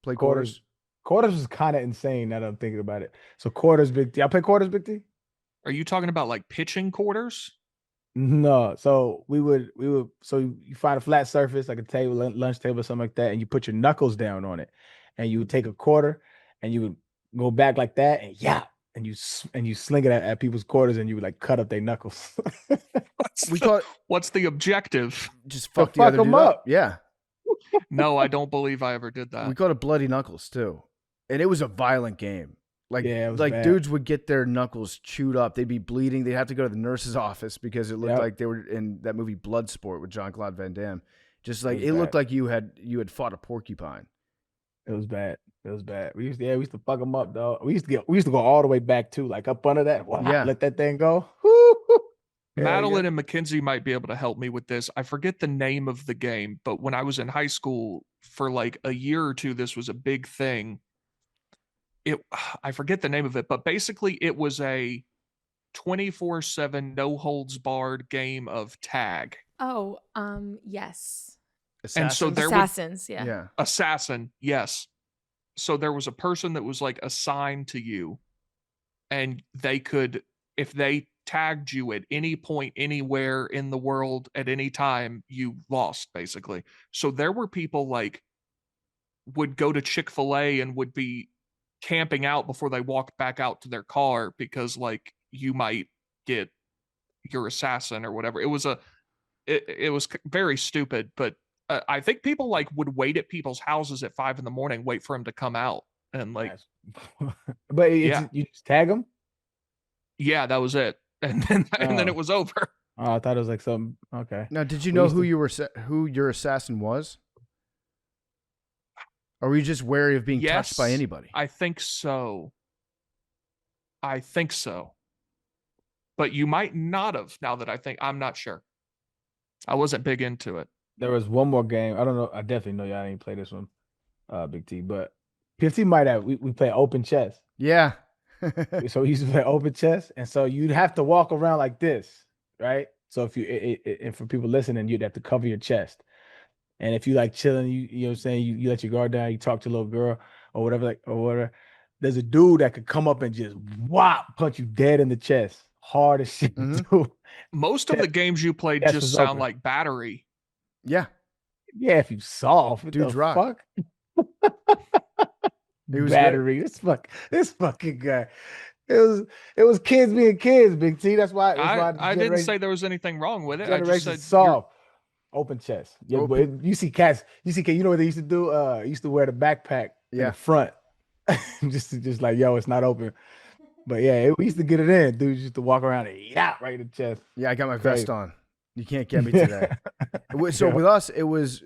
Speaker 2: Play quarters.
Speaker 1: Quarters was kind of insane now that I'm thinking about it. So quarters, Big T. Y'all play quarters, Big T?
Speaker 3: Are you talking about like pitching quarters?
Speaker 1: No. So we would so you find a flat surface like a table, lunch table, or something like that, and you put your knuckles down on it, and you would take a quarter and you would go back like that, and and you sling it at people's quarters, and you would like cut up their knuckles.
Speaker 3: What's the objective?
Speaker 2: Just fuck the
Speaker 1: fuck
Speaker 2: other dude
Speaker 1: them
Speaker 2: up.
Speaker 1: up.
Speaker 2: Yeah.
Speaker 3: No, I don't believe I ever did that.
Speaker 2: We called it Bloody Knuckles too. And it was a violent game. Like,
Speaker 1: Yeah, it was
Speaker 2: like
Speaker 1: bad.
Speaker 2: dudes would get their knuckles chewed up. They'd be bleeding. They'd have to go to the nurse's office because it looked
Speaker 1: Yep.
Speaker 2: like they were in that movie Bloodsport with Jean-Claude Van Damme. Just like
Speaker 1: was
Speaker 2: it looked
Speaker 1: bad.
Speaker 2: like you had fought a porcupine.
Speaker 1: It was bad. It was bad. We used to fuck them up, though. We used to go all the way back too, like up under that. Wow,
Speaker 2: Yeah.
Speaker 1: let that thing go. Woo, woo. Hell
Speaker 3: Madeline
Speaker 1: yeah.
Speaker 3: and Mackenzie might be able to help me with this. I forget the name of the game, but when I was in high school for like a year or two, this was a big thing. I forget the name of it, but basically it was a 24/7 no holds barred game of tag.
Speaker 6: Oh, yes.
Speaker 3: And so
Speaker 2: Assassins?
Speaker 3: there would
Speaker 6: Assassins, yeah.
Speaker 2: Yeah.
Speaker 3: assassin, yes. So there was a person that was like assigned to you, and they could, if they tagged you at any point anywhere in the world at any time, you lost basically. So there were people like would go to Chick-fil-A and would be camping out before they walked back out to their car because like you might get your assassin or whatever. It was very stupid, but I think people like would wait at people's houses at 5 a.m, wait for him to come out, and like,
Speaker 1: But
Speaker 3: Yeah.
Speaker 1: you just tag them.
Speaker 3: yeah, that was it, and then
Speaker 1: Oh.
Speaker 3: it was over.
Speaker 1: Oh, I thought it was like something. Okay.
Speaker 2: Now, did you
Speaker 1: We
Speaker 2: know
Speaker 1: used
Speaker 2: who
Speaker 1: to-
Speaker 2: who your assassin was? Or were you just wary of being touched by
Speaker 3: Yes,
Speaker 2: anybody?
Speaker 3: I think so. But you might not have. Now that I'm not sure. I wasn't big into it.
Speaker 1: There was one more game. I don't know. I definitely know y'all didn't play this one, Big T, but PFT might have. We play open chess.
Speaker 2: Yeah.
Speaker 1: So we used to play open chess, and so you'd have to walk around like this, right? So if you and for people listening, you'd have to cover your chest. And if you like chilling, you know what I'm saying, you let your guard down, you talk to a little girl or whatever, or whatever. There's a dude that could come up and just punch you dead in the chest, hard as shit. Dude.
Speaker 3: Most of the games you played
Speaker 1: Chest
Speaker 3: just
Speaker 1: was
Speaker 3: sound
Speaker 1: open.
Speaker 3: like battery.
Speaker 2: Yeah.
Speaker 1: Yeah, if you soft, what
Speaker 2: Dude's
Speaker 1: the
Speaker 2: rock.
Speaker 1: fuck?
Speaker 2: It was
Speaker 1: Battery. This fucking guy. It was kids being kids, Big T. That's why
Speaker 3: I didn't say there was anything wrong with it. I just said
Speaker 1: soft. Open chest. Yeah,
Speaker 2: Open.
Speaker 1: but you see cats. You know what they used to do? Used to wear the backpack in the front, just like yo, it's not open. But yeah, we used to get it in. Dudes used to walk around and right in the chest.
Speaker 2: Yeah, I got my
Speaker 1: Crazy.
Speaker 2: vest on. You can't get me today. So with us, it was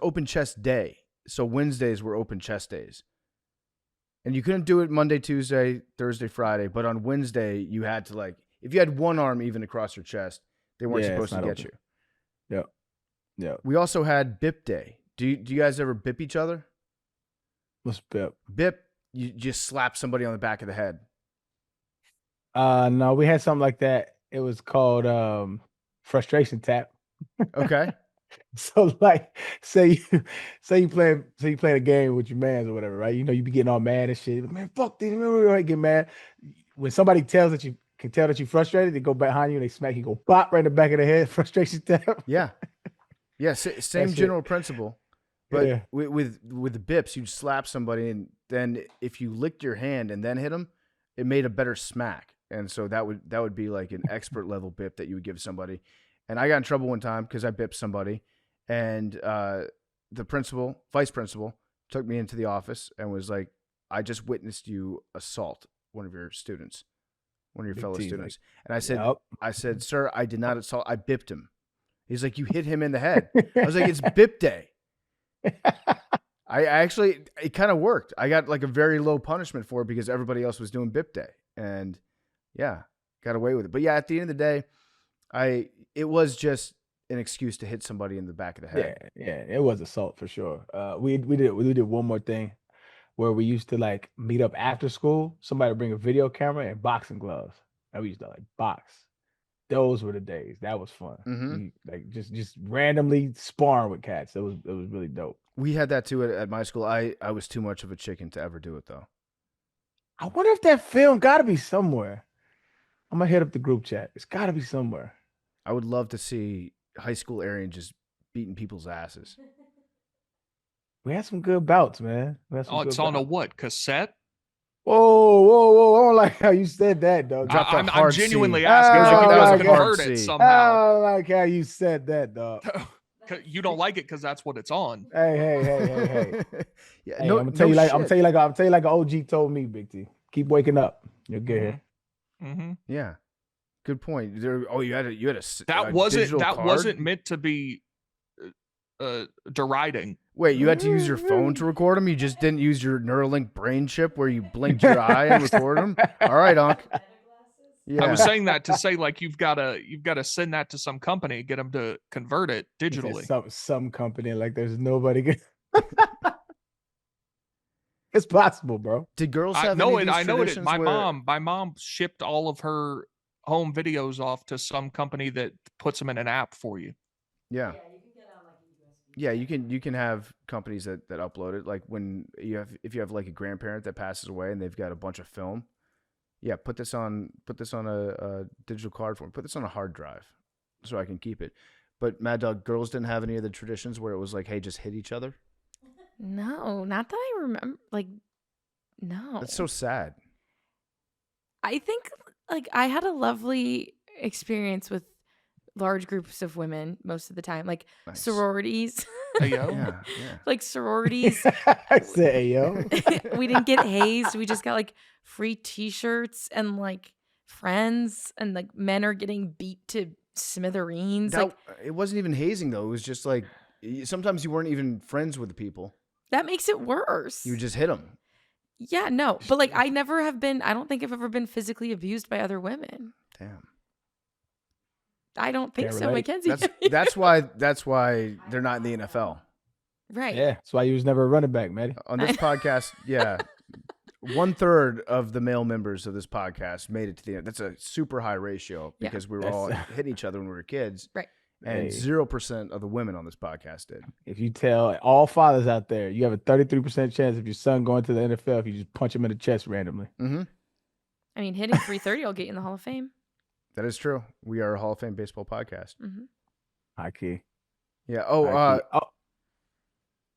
Speaker 2: open chest day. So Wednesdays were open chest days. And you couldn't do it Monday, Tuesday, Thursday, Friday. But on Wednesday, you had to, like, if you had one arm even across your chest, they weren't supposed to get you.
Speaker 1: Yep. Yeah.
Speaker 2: We also had BIP day. Do you guys ever BIP each other?
Speaker 1: What's BIP?
Speaker 2: BIP, you just slap somebody on the back of the head.
Speaker 1: No, we had something like that. It was called frustration tap.
Speaker 2: Okay.
Speaker 1: So like, say you playing a game with your mans or whatever, right? You know, you be getting all mad and shit. Man, fuck these. Remember, get mad when somebody can tell that you're frustrated. They go behind you and they smack you. Go pop right in the back of the head. Frustration tap.
Speaker 2: Yeah. Yeah. Same general principle, but with the bips, you'd slap somebody, and then if you licked your hand and then hit them, it made a better smack. And so that would be like an expert level bip that you would give somebody. And I got in trouble one time because I bipped somebody, and the vice principal, took me into the office and was like, "I just witnessed you assault one of your students, one of your fellow students." And I said, "Sir, I did not assault. I bipped him." He's like, "You hit him in the head." I was like, "It's bip day." I actually, it kind of worked. I got like a very low punishment for it because everybody else was doing bip day, and yeah, got away with it. But yeah, at the end of the day, it was just an excuse to hit somebody in the back of the head.
Speaker 1: Yeah, it was assault for sure. We did one more thing where we used to like meet up after school. Somebody would bring a video camera and boxing gloves, and we used to like box. Those were the days. That was fun.
Speaker 2: Mm-hmm.
Speaker 1: Like just randomly sparring with cats. It was really dope.
Speaker 2: We had that too at my school. I was too much of a chicken to ever do it though.
Speaker 1: I wonder if that film got to be somewhere. I'm gonna hit up the group chat. It's got to be somewhere.
Speaker 2: I would love to see high school Arian just beating people's asses.
Speaker 1: We had some good bouts, man.
Speaker 3: It's on a what? Cassette?
Speaker 1: Whoa. I don't like how you said that, dog.
Speaker 3: I'm genuinely asking. Like that was converted somehow.
Speaker 1: I don't like how you said that, dog.
Speaker 3: You don't like it because that's what it's on.
Speaker 1: Hey.
Speaker 2: Yeah,
Speaker 1: hey, I'm tell you like an OG told me, Big T. Keep waking up. You'll get here.
Speaker 3: Mm-hmm.
Speaker 2: Yeah. Good point. You had a
Speaker 3: that wasn't meant to be deriding.
Speaker 2: Wait, you had to use your phone to record them? You just didn't use your Neuralink brain chip where you blinked your eye and record them? All right, Unc. Yeah.
Speaker 3: I was saying that to say like you've got to send that to some company, get them to convert it digitally.
Speaker 1: Some company, like there's nobody good. It's possible, bro.
Speaker 2: Did girls have
Speaker 3: I know it. My mom shipped all of her home videos off to some company that puts them in an app for you.
Speaker 2: Yeah. Yeah, you can have companies that upload it. Like if you have like a grandparent that passes away and they've got a bunch of film. Yeah, put this on a digital card form. Put this on a hard drive so I can keep it. But Mad Dog, girls didn't have any of the traditions where it was like, hey, just hit each other?
Speaker 6: No, not that I remember. Like, no.
Speaker 2: That's so sad.
Speaker 6: I think like I had a lovely experience with large groups of women most of the time, like
Speaker 2: Nice.
Speaker 6: sororities.
Speaker 3: Ayo.
Speaker 2: Yeah.
Speaker 6: Like sororities.
Speaker 1: I said, ayo.
Speaker 6: We didn't get hazed. We just got like free t-shirts and like friends, and like men are getting beat to smithereens.
Speaker 2: It wasn't even hazing though. It was just like sometimes you weren't even friends with the people.
Speaker 6: That makes it worse.
Speaker 2: You would just hit them.
Speaker 6: Yeah, no. But like I don't think I've ever been physically abused by other women.
Speaker 2: Damn.
Speaker 6: I don't think
Speaker 1: Can't
Speaker 6: so,
Speaker 1: relate.
Speaker 6: Mackenzie.
Speaker 2: That's why they're not in the NFL.
Speaker 6: Right.
Speaker 1: Yeah, that's why you was never a running back, Maddie.
Speaker 2: On this podcast, yeah. 1/3 of the male members of this podcast made it to the end. That's a super high ratio
Speaker 6: Yeah.
Speaker 2: because we were all hitting each other when we were kids.
Speaker 6: Right.
Speaker 2: And
Speaker 1: Hey.
Speaker 2: 0% of the women on this podcast did.
Speaker 1: If you tell all fathers out there, you have a 33% chance of your son going to the NFL if you just punch him in the chest randomly.
Speaker 2: Mm-hmm.
Speaker 6: I mean, hitting 330 will get you in the Hall of Fame.
Speaker 2: That is true. We are a Hall of Fame baseball podcast.
Speaker 6: Mm-hmm.
Speaker 1: High key.
Speaker 2: Yeah.
Speaker 1: High key.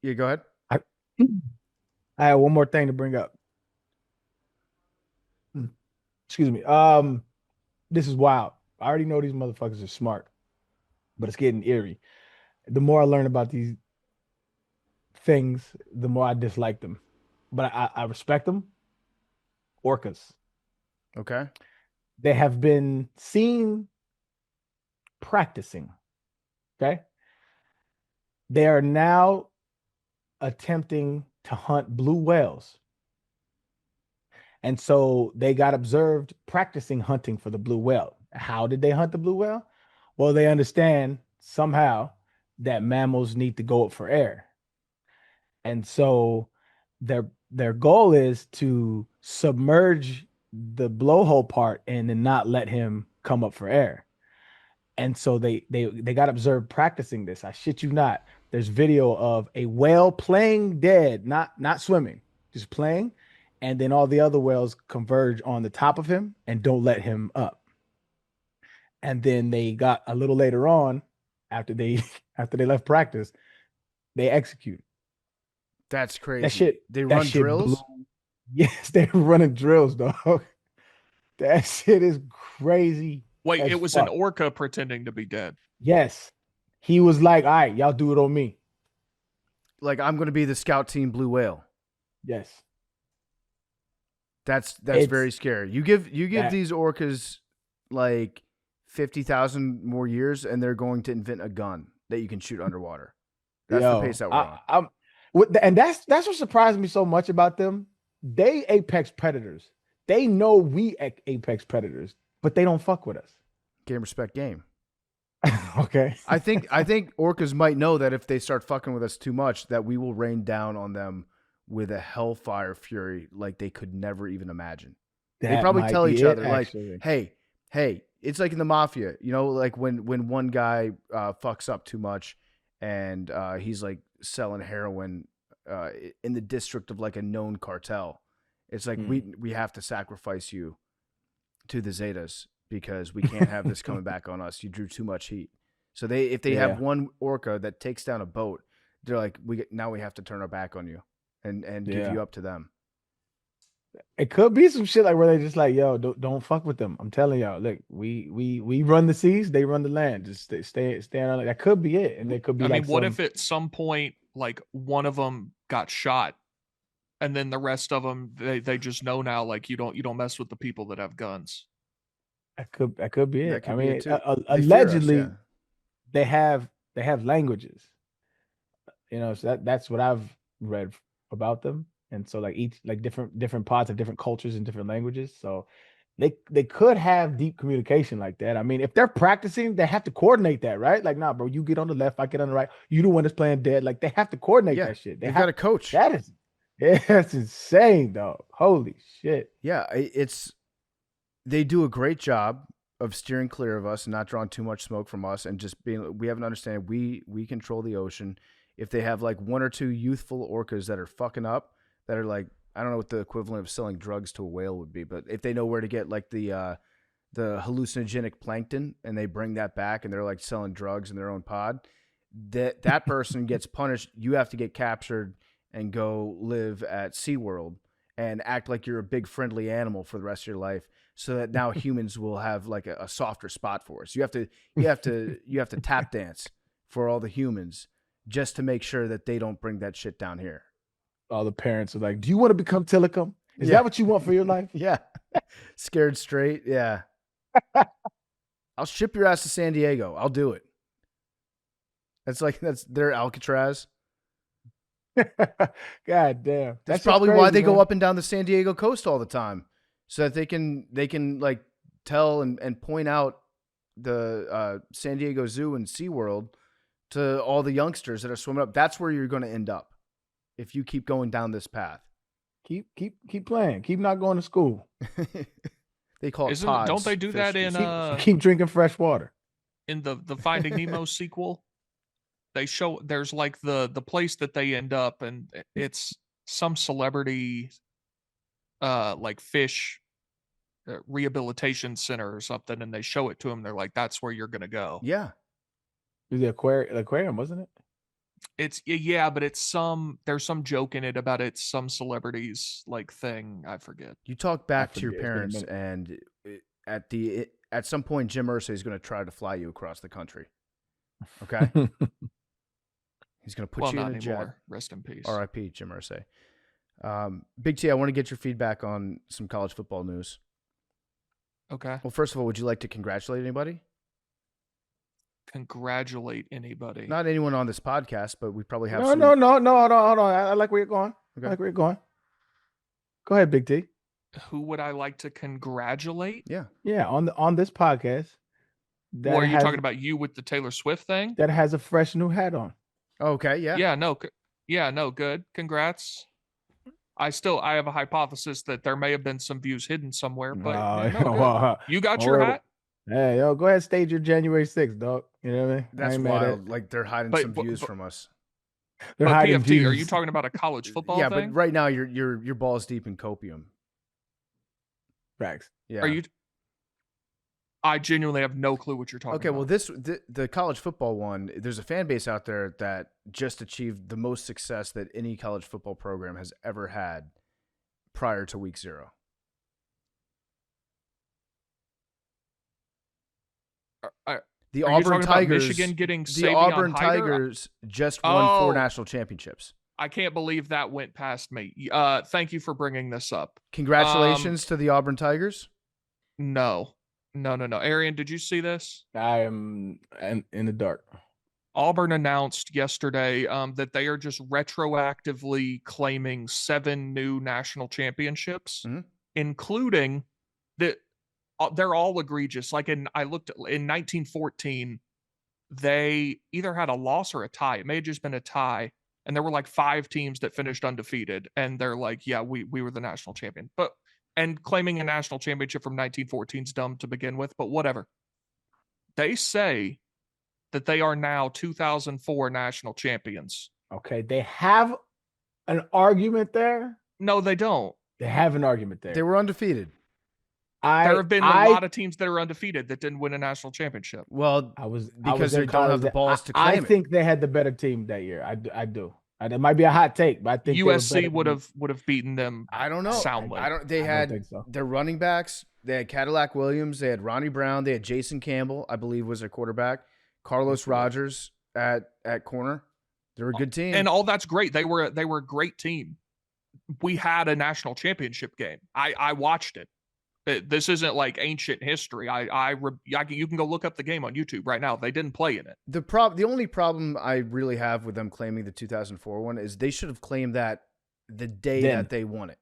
Speaker 2: Yeah, go ahead.
Speaker 1: I have one more thing to bring up. Excuse me. This is wild. I already know these motherfuckers are smart, but it's getting eerie. The more I learn about these things, the more I dislike them. But I respect them. Orcas.
Speaker 2: Okay.
Speaker 1: They have been seen practicing. Okay. They are now attempting to hunt blue whales. And so they got observed practicing hunting for the blue whale. How did they hunt the blue whale? Well, they understand somehow that mammals need to go up for air. And so their goal is to submerge the blowhole part and then not let him come up for air. And so they got observed practicing this. I shit you not. There's video of a whale playing dead, not swimming, just playing. And then all the other whales converge on the top of him and don't let him up. And then they got a little later on, after they left practice, they execute.
Speaker 2: That's crazy.
Speaker 1: That shit.
Speaker 2: They
Speaker 1: that
Speaker 2: run
Speaker 1: shit
Speaker 2: drills?
Speaker 1: Yes, they're running drills, dog. That shit is crazy.
Speaker 3: Wait,
Speaker 1: as
Speaker 3: it was
Speaker 1: fuck.
Speaker 3: an orca pretending to be dead.
Speaker 1: Yes. He was like, all right, y'all do it on me.
Speaker 2: Like, I'm going to be the scout team blue whale.
Speaker 1: Yes.
Speaker 2: That's
Speaker 1: It's-
Speaker 2: very scary. You give
Speaker 1: that-
Speaker 2: these orcas like 50,000 more years, and they're going to invent a gun that you can shoot underwater. That's the pace that we're on.
Speaker 1: And that's what surprised me so much about them. They apex predators. They know we apex predators, but they don't fuck with us.
Speaker 2: Game, respect, game.
Speaker 1: Okay.
Speaker 2: I think orcas might know that if they start fucking with us too much, that we will rain down on them with a hellfire fury like they could never even imagine. They
Speaker 1: That
Speaker 2: probably
Speaker 1: might
Speaker 2: tell
Speaker 1: be
Speaker 2: each
Speaker 1: it,
Speaker 2: other,
Speaker 1: actually.
Speaker 2: like, hey, it's like in the mafia, you know, like when one guy fucks up too much and he's like selling heroin in the district of like a known cartel. It's like, we have to sacrifice you to the Zetas because we can't have this coming back on us. You drew too much heat. So if they have one orca that takes down a boat, they're like, now we have to turn our back on you and give you up to them.
Speaker 1: It could be some shit like where they just like, yo, don't fuck with them. I'm telling y'all, look, we run the seas, they run the land. Just stay on. That could be it, and they could be.
Speaker 3: I
Speaker 1: like
Speaker 3: mean, what if at some point, like one of them got shot, and then the rest of them, they just know now, like you don't mess with the people that have guns.
Speaker 1: That could be it.
Speaker 2: That could
Speaker 1: I
Speaker 2: be
Speaker 1: mean,
Speaker 2: it too. They fear us,
Speaker 1: allegedly,
Speaker 2: yeah.
Speaker 1: they have languages. You know, so that's what I've read about them. And so like each like different pods have different cultures and different languages. So they could have deep communication like that. I mean, if they're practicing, they have to coordinate that, right? Like, nah, bro, you get on the left, I get on the right. You the one that's playing dead. Like they have to coordinate that shit.
Speaker 2: They've got a coach.
Speaker 1: That's insane, dog. Holy shit.
Speaker 2: Yeah, they do a great job of steering clear of us and not drawing too much smoke from us and just being, we have an understanding we control the ocean. If they have like one or two youthful orcas that are fucking up, that are like, I don't know what the equivalent of selling drugs to a whale would be, but if they know where to get like the hallucinogenic plankton and they bring that back and they're like selling drugs in their own pod, that person gets punished. You have to get captured and go live at SeaWorld and act like you're a big friendly animal for the rest of your life, so that now humans will have like a softer spot for us. You have to tap dance for all the humans just to make sure that they don't bring that shit down here.
Speaker 1: All the parents are like, do you want to become Telecom? Is that what you want for your life?
Speaker 2: Yeah. Scared straight. Yeah. I'll ship your ass to San Diego. I'll do it. That's their Alcatraz.
Speaker 1: God damn.
Speaker 2: That's
Speaker 1: just
Speaker 2: probably why
Speaker 1: crazy,
Speaker 2: they go
Speaker 1: man.
Speaker 2: up and down the San Diego coast all the time, so that they can like tell and point out the San Diego Zoo and SeaWorld to all the youngsters that are swimming up. That's where you're going to end up if you keep going down this path.
Speaker 1: Keep playing. Keep not going to school.
Speaker 2: They call it pods.
Speaker 3: Don't they do that in
Speaker 1: keep drinking fresh water.
Speaker 3: in the Finding Nemo sequel? They show there's like the place that they end up, and it's some celebrity like fish rehabilitation center or something, and they show it to him. They're like, that's where you're gonna go.
Speaker 2: Yeah.
Speaker 1: It was the aquarium, wasn't it?
Speaker 3: It's but it's there's some joke in it about it's some celebrities like thing. I forget.
Speaker 2: You talk back to your
Speaker 1: forget. It's been a
Speaker 2: parents, and at some point, Jim Irsay is going to try to fly you across the country. Okay. He's going to put you in a jet.
Speaker 3: Rest in peace.
Speaker 2: R.I.P. Jim Irsay. Big T, I want to get your feedback on some college football news.
Speaker 3: Okay.
Speaker 2: Well, first of all, would you like to congratulate anybody?
Speaker 3: Congratulate anybody?
Speaker 2: Not anyone on this podcast, but we probably have
Speaker 1: No.
Speaker 2: some.
Speaker 1: Hold on. I like where you're going.
Speaker 2: Okay.
Speaker 1: I like where you're going. Go ahead, Big T.
Speaker 3: Who would I like to congratulate?
Speaker 2: Yeah.
Speaker 1: Yeah, on this podcast.
Speaker 3: Or are you talking about you with the Taylor Swift thing?
Speaker 1: That has a fresh new hat on.
Speaker 2: Okay. Yeah.
Speaker 3: Yeah. No. Good. Congrats. I have a hypothesis that there may have been some views hidden somewhere, but you got your hat.
Speaker 1: Hey, yo, go ahead, stage your January 6th, dog. You know what I mean?
Speaker 2: That's wild. Like they're hiding some views from us.
Speaker 1: They're hiding
Speaker 3: PFT,
Speaker 1: views.
Speaker 3: are you talking about a college football
Speaker 2: yeah,
Speaker 3: thing?
Speaker 2: but right now you're balls deep in copium.
Speaker 1: Facts.
Speaker 2: Yeah.
Speaker 3: Are you? I genuinely have no clue what you're talking about.
Speaker 2: Okay, well, the college football one, there's a fan base out there that just achieved the most success that any college football program has ever had prior to week 0. The Auburn Tigers,
Speaker 3: Michigan getting
Speaker 2: the Auburn Tigers just won 4 national championships.
Speaker 3: I can't believe that went past me. Thank you for bringing this up.
Speaker 2: Congratulations to the Auburn Tigers.
Speaker 3: No. Arian, did you see this?
Speaker 1: I am in the dark.
Speaker 3: Auburn announced yesterday that they are just retroactively claiming 7 new national championships, including that they're all egregious. Like I looked in 1914, they either had a loss or a tie. It may have just been a tie. And there were like 5 teams that finished undefeated. And they're like, yeah, we were the national champion. And claiming a national championship from 1914 is dumb to begin with, but whatever. They say that they are now 2004 national champions.
Speaker 1: Okay, they have an argument there.
Speaker 3: No, they don't.
Speaker 1: They have an argument there.
Speaker 2: They were undefeated.
Speaker 3: There have been a lot of teams that are undefeated that didn't win a national championship.
Speaker 2: Well, because they don't have the balls to claim it.
Speaker 1: I think they had the better team that year. I do. It might be a hot take, but I think
Speaker 3: USC would have beaten them.
Speaker 2: I don't know.
Speaker 3: Soundly.
Speaker 2: They had
Speaker 1: think so.
Speaker 2: Their running backs. They had Cadillac Williams. They had Ronnie Brown. They had Jason Campbell, I believe, was their quarterback. Carlos Rogers at corner. They're a good team,
Speaker 3: and all that's great. They were a great team. We had a national championship game. I watched it. This isn't like ancient history. You can go look up the game on YouTube right now. They didn't play in it.
Speaker 2: The only problem I really have with them claiming the 2004 one is they should have claimed that the day that they won it.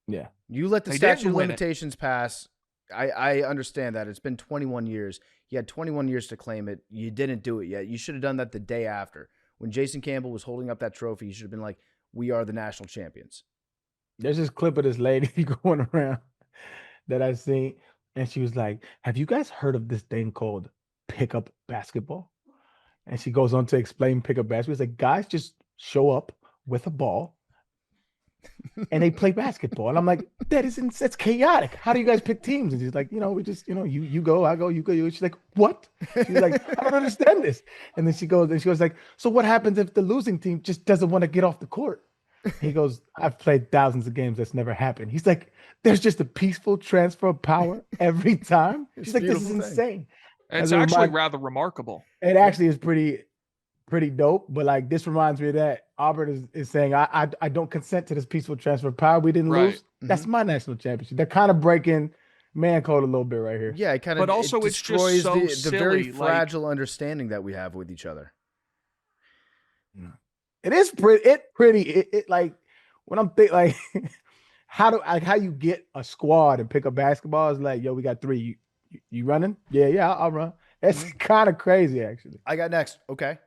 Speaker 1: Yeah.
Speaker 2: You let the statute of limitations pass. I understand that. It's been 21 years. You had 21 years to claim it. You didn't do it yet. You should have done that the day after. When Jason Campbell was holding up that trophy, you should have been like, we are the national champions.
Speaker 1: There's this clip of this lady going around that I seen, and she was like, have you guys heard of this thing called pickup basketball? And she goes on to explain pickup basketball. It's like, guys just show up with a ball and they play basketball. And I'm like, that's chaotic. How do you guys pick teams? And she's like, we just, you go, I go, you go. She's like, what? She's like, I don't understand this. And then she goes like, so what happens if the losing team just doesn't want to get off the court? He goes, I've played thousands of games. That's never happened. He's like, there's just a peaceful transfer of power every time. She's like, this is insane.
Speaker 3: It's actually rather remarkable.
Speaker 1: It actually is pretty dope. But like, this reminds me of that. Auburn is saying, I don't consent to this peaceful transfer of power. We didn't lose. That's my national championship. They're kind of breaking man code a little bit right here.
Speaker 2: Yeah, it kind of.
Speaker 3: But also,
Speaker 2: it destroys
Speaker 3: it's just so
Speaker 2: the very
Speaker 3: silly,
Speaker 2: fragile understanding that we have with each other.
Speaker 1: It is pretty. It like when I'm like how you get a squad and pick up basketball is like, yo, we got three. You running? Yeah, I'll run. It's kind of crazy, actually.
Speaker 2: I got next. Okay.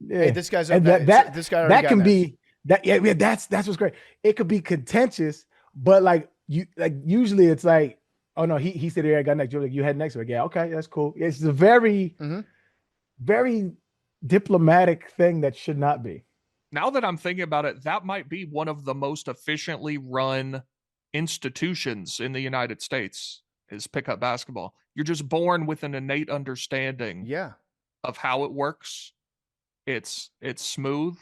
Speaker 1: Yeah,
Speaker 2: Hey, this guy's up.
Speaker 1: and
Speaker 2: This guy already
Speaker 1: that
Speaker 2: got
Speaker 1: can
Speaker 2: next.
Speaker 1: be that. Yeah, that's what's great. It could be contentious, but like usually it's like, oh no, he said I got next. You're like, you had next. Like, yeah, okay, that's cool. It's a very very diplomatic thing that should not be.
Speaker 3: Now that I'm thinking about it, that might be one of the most efficiently run institutions in the United States is pickup basketball. You're just born with an innate understanding of how it works. It's smooth.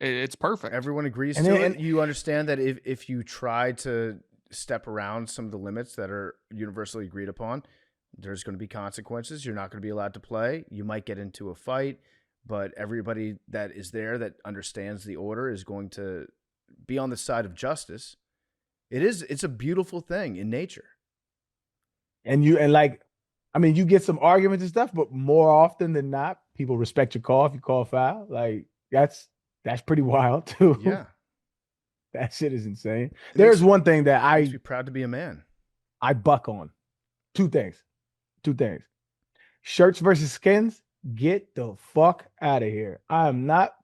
Speaker 3: It's perfect.
Speaker 2: Everyone agrees to it. You understand that if you try to step around some of the limits that are universally agreed upon, there's going to be consequences. You're not going to be allowed to play. You might get into a fight, but everybody that is there that understands the order is going to be on the side of justice. It's a beautiful thing in nature.
Speaker 1: And you get some arguments and stuff, but more often than not, people respect your call if you call foul. Like that's pretty wild too.
Speaker 2: Yeah.
Speaker 1: That shit is insane. There's one thing that
Speaker 2: makes me proud to be a man.
Speaker 1: I buck on. Two things. Shirts versus skins. Get the fuck out of here. I am not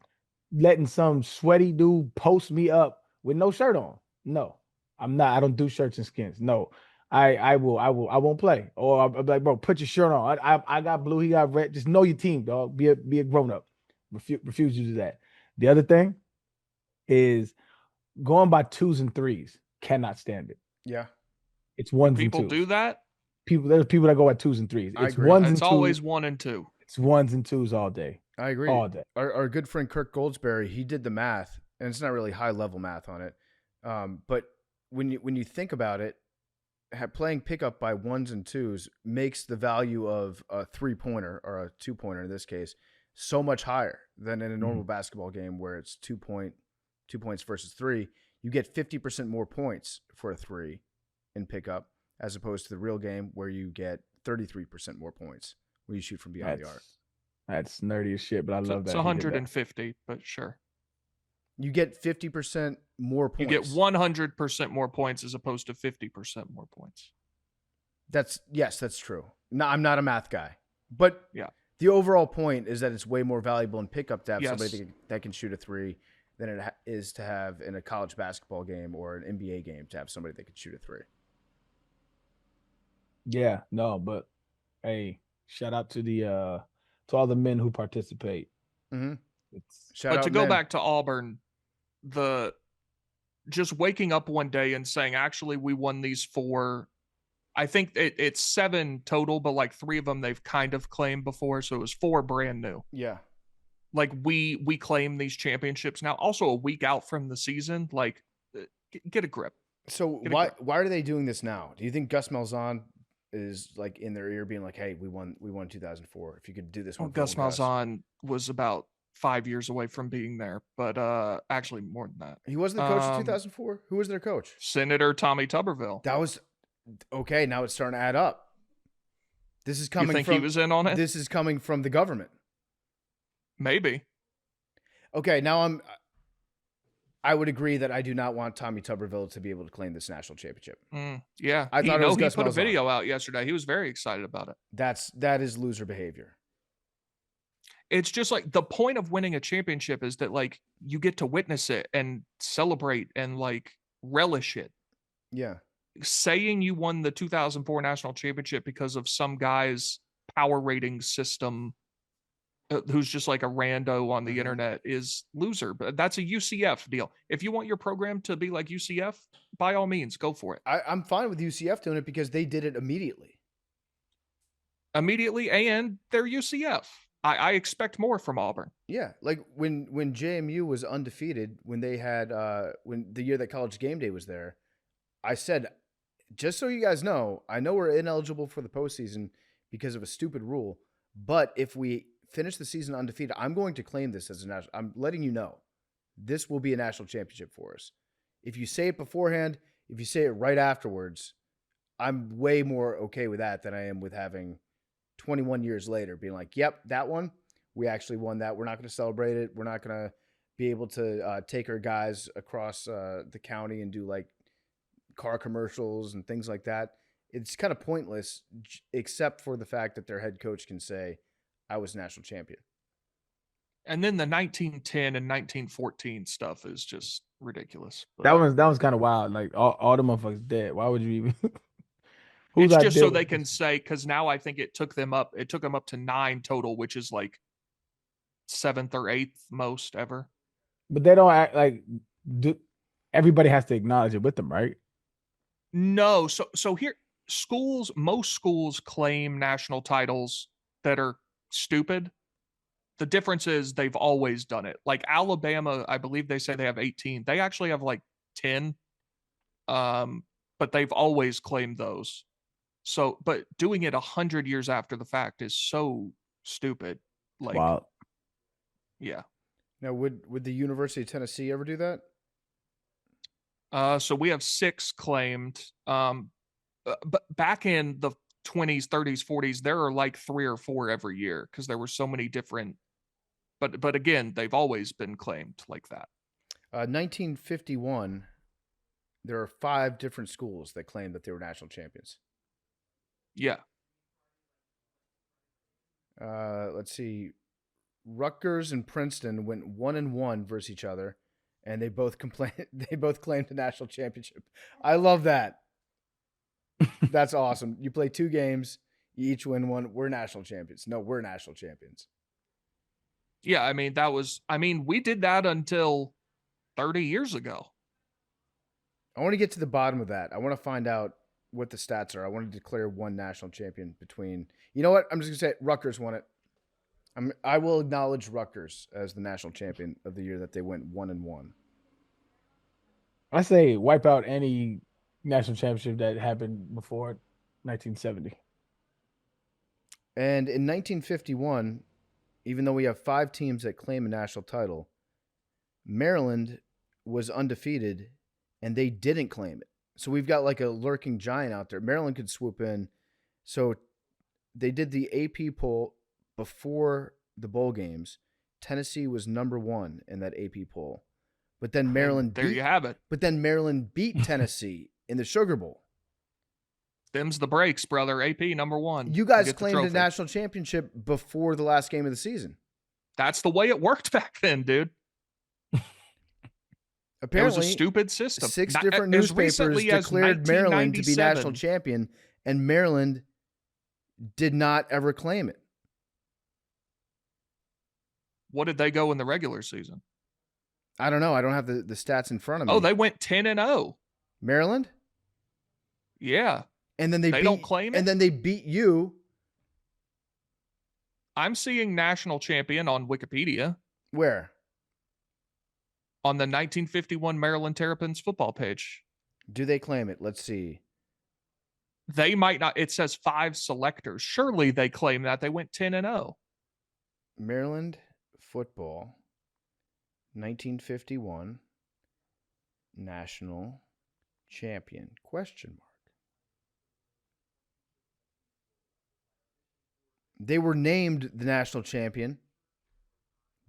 Speaker 1: letting some sweaty dude post me up with no shirt on. No, I'm not. I don't do shirts and skins. No, I won't play. Or I'll be like, bro, put your shirt on. I got blue, he got red. Just know your team, dog. Be a grown up. Refuse to do that. The other thing is going by 2s and 3s. Cannot stand it.
Speaker 2: Yeah.
Speaker 1: It's 1s and 2s.
Speaker 3: People do that?
Speaker 1: There's people that go at 2s and 3s.
Speaker 2: I
Speaker 1: It's
Speaker 2: agree.
Speaker 1: 1s and 2s.
Speaker 3: It's always 1 and 2.
Speaker 1: It's 1s and 2s all day.
Speaker 2: I agree.
Speaker 1: All day.
Speaker 2: Our good friend Kirk Goldsberry, he did the math, and it's not really high level math on it. But when you think about it, playing pickup by 1s and 2s makes the value of a 3-pointer or a 2-pointer in this case so much higher than in a normal basketball game where it's 2 points versus 3. You get 50% more points for a 3 in pickup as opposed to the real game where you get 33% more points when you shoot from beyond the arc.
Speaker 1: That's nerdy as shit, but I love that.
Speaker 3: It's 150, but sure.
Speaker 2: You get 50% more points.
Speaker 3: You get 100% more points as opposed to 50% more points.
Speaker 2: That's true. No, I'm not a math guy, but
Speaker 3: yeah,
Speaker 2: the overall point is that it's way more valuable in pickup to have somebody that can shoot a 3 than it is to have in a college basketball game or an NBA game to have somebody that can shoot a 3.
Speaker 1: Yeah, no, but hey, shout out to to all the men who participate.
Speaker 2: Mm-hmm.
Speaker 3: But to go back to Auburn, just waking up one day and saying, actually, we won these 4. I think it's 7 total, but like 3 of them they've kind of claimed before, so it was 4 brand new.
Speaker 2: Yeah,
Speaker 3: like we claim these championships now. Also, a week out from the season, like get a grip.
Speaker 2: So why are they doing this now? Do you think Gus Malzahn is like in their ear being like, hey, we won 2004. If you could do this one.
Speaker 3: Gus Malzahn was about 5 years away from being there, but actually more than that.
Speaker 2: He wasn't the coach in 2004? Who was their coach?
Speaker 3: Senator Tommy Tuberville.
Speaker 2: That was okay. Now it's starting to add up. This is coming
Speaker 3: he was in on it?
Speaker 2: This is coming from the government.
Speaker 3: Maybe.
Speaker 2: Okay, now I would agree that I do not want Tommy Tuberville to be able to claim this national championship.
Speaker 3: Yeah,
Speaker 2: I thought he
Speaker 3: put a video out yesterday. He was very excited about it.
Speaker 2: That is loser behavior.
Speaker 3: It's just like the point of winning a championship is that like you get to witness it and celebrate and like relish it.
Speaker 2: Yeah.
Speaker 3: Saying you won the 2004 national championship because of some guy's power rating system who's just like a rando on the internet is loser. But that's a UCF deal. If you want your program to be like UCF, by all means, go for it.
Speaker 2: I'm fine with UCF doing it because they did it immediately.
Speaker 3: And they're UCF. I expect more from Auburn.
Speaker 2: Yeah, like when JMU was undefeated, when they had when the year that College Game Day was there, I said, just so you guys know, I know we're ineligible for the postseason because of a stupid rule, but if we finish the season undefeated, I'm going to claim this as a national. I'm letting you know, this will be a national championship for us. If you say it beforehand, if you say it right afterwards, I'm way more okay with that than I am with having 21 years later being like, yep, that one, we actually won that. We're not going to celebrate it. We're not going to be able to take our guys across the county and do like car commercials and things like that. It's kind of pointless, except for the fact that their head coach can say, I was national champion.
Speaker 3: And then the 1910 and 1914 stuff is just ridiculous.
Speaker 1: That was kind of wild. Like all the motherfuckers dead. Why would you even? Whose
Speaker 3: It's just
Speaker 1: idea
Speaker 3: so
Speaker 1: was
Speaker 3: they
Speaker 1: this?
Speaker 3: can say, because now I think it took them up to 9 total, which is like 7th or 8th most ever.
Speaker 1: But they don't act like. Everybody has to acknowledge it with them, right?
Speaker 3: No, so here most schools claim national titles that are stupid. The difference is they've always done it. Like Alabama, I believe they say they have 18. They actually have like 10. But they've always claimed those. So, but doing it 100 years after the fact is so stupid. Like,
Speaker 1: Wow.
Speaker 3: yeah.
Speaker 2: Now, would the University of Tennessee ever do that?
Speaker 3: So we have 6 claimed. But back in the 20s, 30s, 40s, there are like 3 or 4 every year because there were so many different. But again, they've always been claimed like that.
Speaker 2: 1951, there are 5 different schools that claimed that they were national champions.
Speaker 3: Yeah.
Speaker 2: Let's see. Rutgers and Princeton went 1-1 versus each other, and they both claimed a national championship. I love that. That's awesome. You play 2 games, you each win 1. We're national champions. No, we're national champions.
Speaker 3: Yeah, I mean, we did that until 30 years ago.
Speaker 2: I want to get to the bottom of that. I want to find out what the stats are. I want to declare one national champion between. You know what? I'm just going to say Rutgers won it. I will acknowledge Rutgers as the national champion of the year that they went 1-1.
Speaker 1: I say wipe out any national championship that happened before 1970.
Speaker 2: And in 1951, even though we have 5 teams that claim a national title, Maryland was undefeated and they didn't claim it. So we've got like a lurking giant out there. Maryland could swoop in. So they did the AP poll before the bowl games. Tennessee was number 1 in that AP poll. But then Maryland
Speaker 3: There you have it.
Speaker 2: But then Maryland beat Tennessee in the Sugar Bowl.
Speaker 3: Them's the breaks, brother. AP number 1.
Speaker 2: You guys
Speaker 3: Get the
Speaker 2: claimed a
Speaker 3: trophy.
Speaker 2: national championship before the last game of the season.
Speaker 3: That's the way it worked back then, dude.
Speaker 2: Apparently,
Speaker 3: it was a stupid system.
Speaker 2: 6 different
Speaker 3: As
Speaker 2: newspapers
Speaker 3: recently as
Speaker 2: declared Maryland to be
Speaker 3: 1997.
Speaker 2: national champion, and Maryland did not ever claim it.
Speaker 3: What did they go in the regular season?
Speaker 2: I don't know. I don't have the stats in front of me.
Speaker 3: Oh, they went 10-0.
Speaker 2: Maryland?
Speaker 3: Yeah.
Speaker 2: And then
Speaker 3: They
Speaker 2: beat,
Speaker 3: don't claim it?
Speaker 2: And then they beat you.
Speaker 3: I'm seeing national champion on Wikipedia
Speaker 2: Where?
Speaker 3: on the 1951 Maryland Terrapins football page.
Speaker 2: Do they claim it? Let's see.
Speaker 3: They might not. It says 5 selectors. Surely they claim that. They went 10-0.
Speaker 2: Maryland football, 1951, national champion, question mark. They were named the national champion,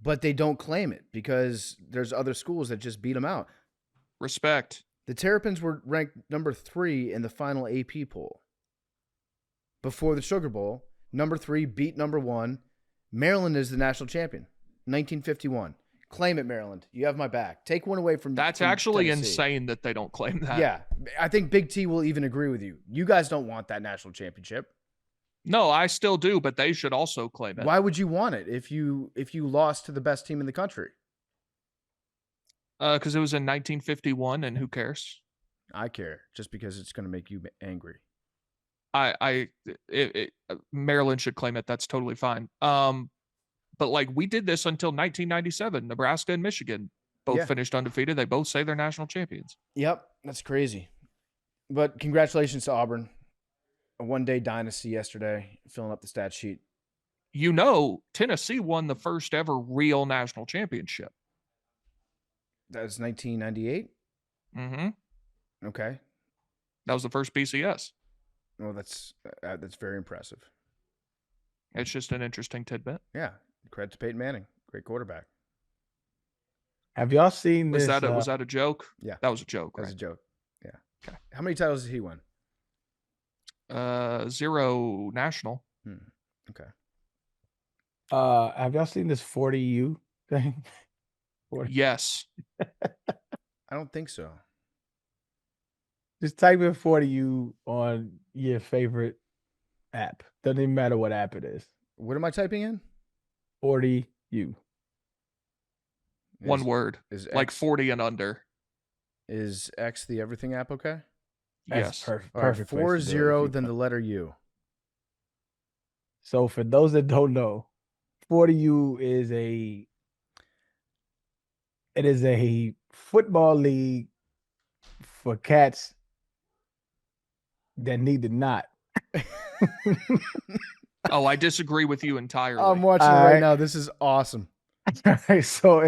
Speaker 2: but they don't claim it because there's other schools that just beat them out.
Speaker 3: Respect.
Speaker 2: The Terrapins were ranked number 3 in the final AP poll. Before the Sugar Bowl, number 3 beat number 1. Maryland is the national champion, 1951. Claim it, Maryland. You have my back. Take one away from
Speaker 3: That's
Speaker 2: from
Speaker 3: actually
Speaker 2: Tennessee.
Speaker 3: insane that they don't claim that.
Speaker 2: Yeah, I think Big T will even agree with you. You guys don't want that national championship.
Speaker 3: No, I still do, but they should also claim it.
Speaker 2: Why would you want it if you lost to the best team in the country?
Speaker 3: Because it was in 1951, and who cares?
Speaker 2: I care, just because it's going to make you angry.
Speaker 3: Maryland should claim it. That's totally fine. But like we did this until 1997. Nebraska and Michigan both finished undefeated. They both say they're national champions.
Speaker 2: Yep, that's crazy. But congratulations to Auburn. A one-day dynasty yesterday, filling up the stat sheet.
Speaker 3: You know, Tennessee won the first ever real national championship.
Speaker 2: That was 1998?
Speaker 3: Mm-hmm.
Speaker 2: Okay.
Speaker 3: That was the first BCS.
Speaker 2: Well, that's very impressive.
Speaker 3: It's just an interesting tidbit.
Speaker 2: Yeah. credit to Peyton Manning. Great quarterback.
Speaker 1: Have y'all seen
Speaker 3: Was
Speaker 1: this?
Speaker 3: that a joke?
Speaker 2: Yeah.
Speaker 3: That was a joke,
Speaker 2: That was
Speaker 3: right?
Speaker 2: a joke. Yeah.
Speaker 3: Okay.
Speaker 2: How many titles did he win?
Speaker 3: 0 national.
Speaker 2: Okay.
Speaker 1: Have y'all seen this 40U thing? 40.
Speaker 3: Yes.
Speaker 2: I don't think so.
Speaker 1: Just type in 40U on your favorite app. Doesn't even matter what app it is.
Speaker 2: What am I typing in?
Speaker 1: 40U.
Speaker 3: One word.
Speaker 2: Is
Speaker 3: Like
Speaker 2: X,
Speaker 3: 40 and under.
Speaker 2: is X the everything app okay?
Speaker 1: That's
Speaker 3: Yes.
Speaker 1: perfect.
Speaker 2: All right,
Speaker 1: Perfect. place
Speaker 2: 4
Speaker 1: to do it if
Speaker 2: 0,
Speaker 1: you-
Speaker 2: then the letter U.
Speaker 1: So for those that don't know, 40U is a football league for cats that need to not.
Speaker 3: Oh, I disagree with you entirely.
Speaker 2: I'm watching it
Speaker 1: All
Speaker 2: right
Speaker 1: right.
Speaker 2: now. This is awesome.
Speaker 1: So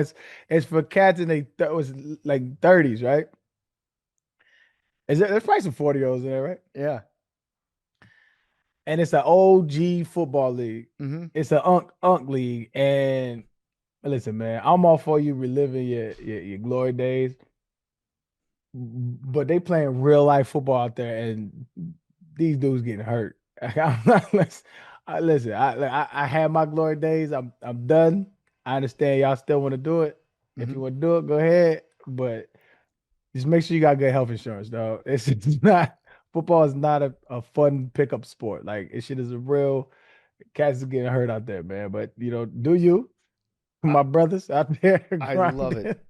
Speaker 1: it's for cats in it was like 30s, right? There's probably some 40-year-olds in there, right?
Speaker 2: Yeah.
Speaker 1: And it's an OG football league.
Speaker 2: Mm-hmm.
Speaker 1: It's an unk league. And listen, man, I'm all for you reliving your glory days. But they playing real life football out there, and these dudes getting hurt. I'm not listen. I had my glory days. I'm done. I understand y'all still want to do it. If you want to do it, go ahead. But just make sure you got good health insurance, though. It's not football is not a fun pickup sport. Like it shit is a real cats is getting hurt out there, man. But do you, my brothers out there?
Speaker 2: I love
Speaker 1: grinding.
Speaker 2: it.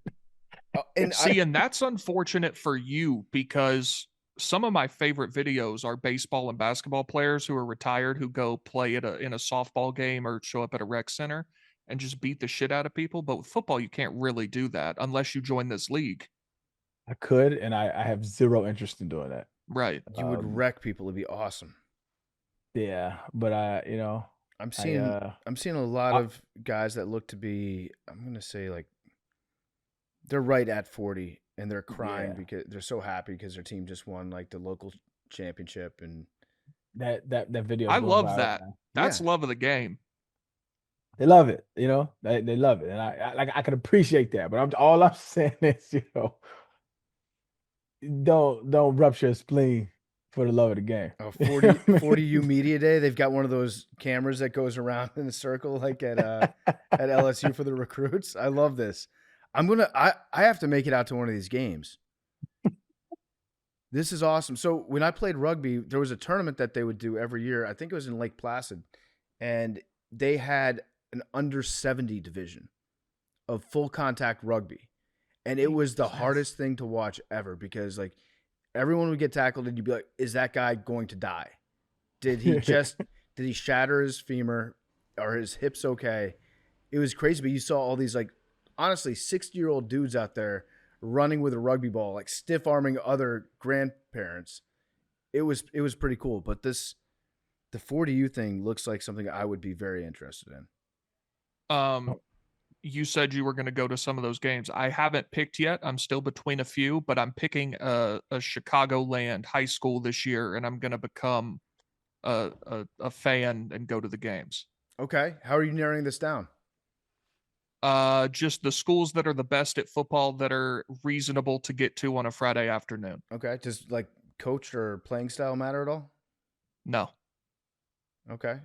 Speaker 2: And
Speaker 3: See, and that's unfortunate for you because some of my favorite videos are baseball and basketball players who are retired who go play in a softball game or show up at a rec center and just beat the shit out of people. But with football, you can't really do that unless you join this league.
Speaker 1: I could, and I have zero interest in doing that.
Speaker 3: Right.
Speaker 2: you would wreck people. It'd be awesome.
Speaker 1: Yeah, but
Speaker 2: I'm seeing a lot of guys that look to be, I'm gonna say, like, they're right at 40 and they're crying because they're so happy because their team just won like the local championship. And
Speaker 1: that video.
Speaker 3: I love that. That's love of the game.
Speaker 1: They love it, they love it, and I can appreciate that. But all I'm saying is, don't rupture a spleen for the love of the game.
Speaker 2: 40U Media Day, they've got one of those cameras that goes around in a circle like at LSU for the recruits. I love this. I have to make it out to one of these games. This is awesome. So when I played rugby, there was a tournament that they would do every year. I think it was in Lake Placid, and they had an under 70 division of full contact rugby. And it was the hardest thing to watch ever because like everyone would get tackled and you'd be like, is that guy going to die? Did he shatter his femur? Are his hips okay? It was crazy, but you saw all these like honestly 60-year-old dudes out there running with a rugby ball, like stiff arming other grandparents. It was pretty cool. But the 40U thing looks like something I would be very interested in.
Speaker 3: You said you were going to go to some of those games. I haven't picked yet. I'm still between a few, but I'm picking a Chicagoland high school this year, and I'm going to become a fan and go to the games.
Speaker 2: Okay. How are you narrowing this down?
Speaker 3: Just the schools that are the best at football that are reasonable to get to on a Friday afternoon.
Speaker 2: Okay. Does like coach or playing style matter at all?
Speaker 3: No.
Speaker 2: Okay.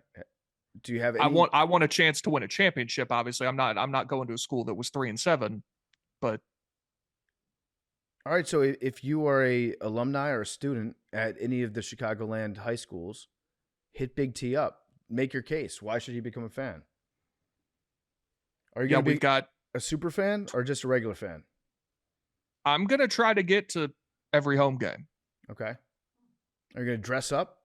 Speaker 2: Do you have any...
Speaker 3: I want a chance to win a championship. Obviously, I'm not going to a school that was 3-7, but
Speaker 2: all right. So if you are a alumni or a student at any of the Chicagoland high schools, hit Big T up. Make your case. Why should he become a fan? Are you going to be a super fan or just a regular fan?
Speaker 3: I'm going to try to get to every home game.
Speaker 2: Okay. Are you going to dress up?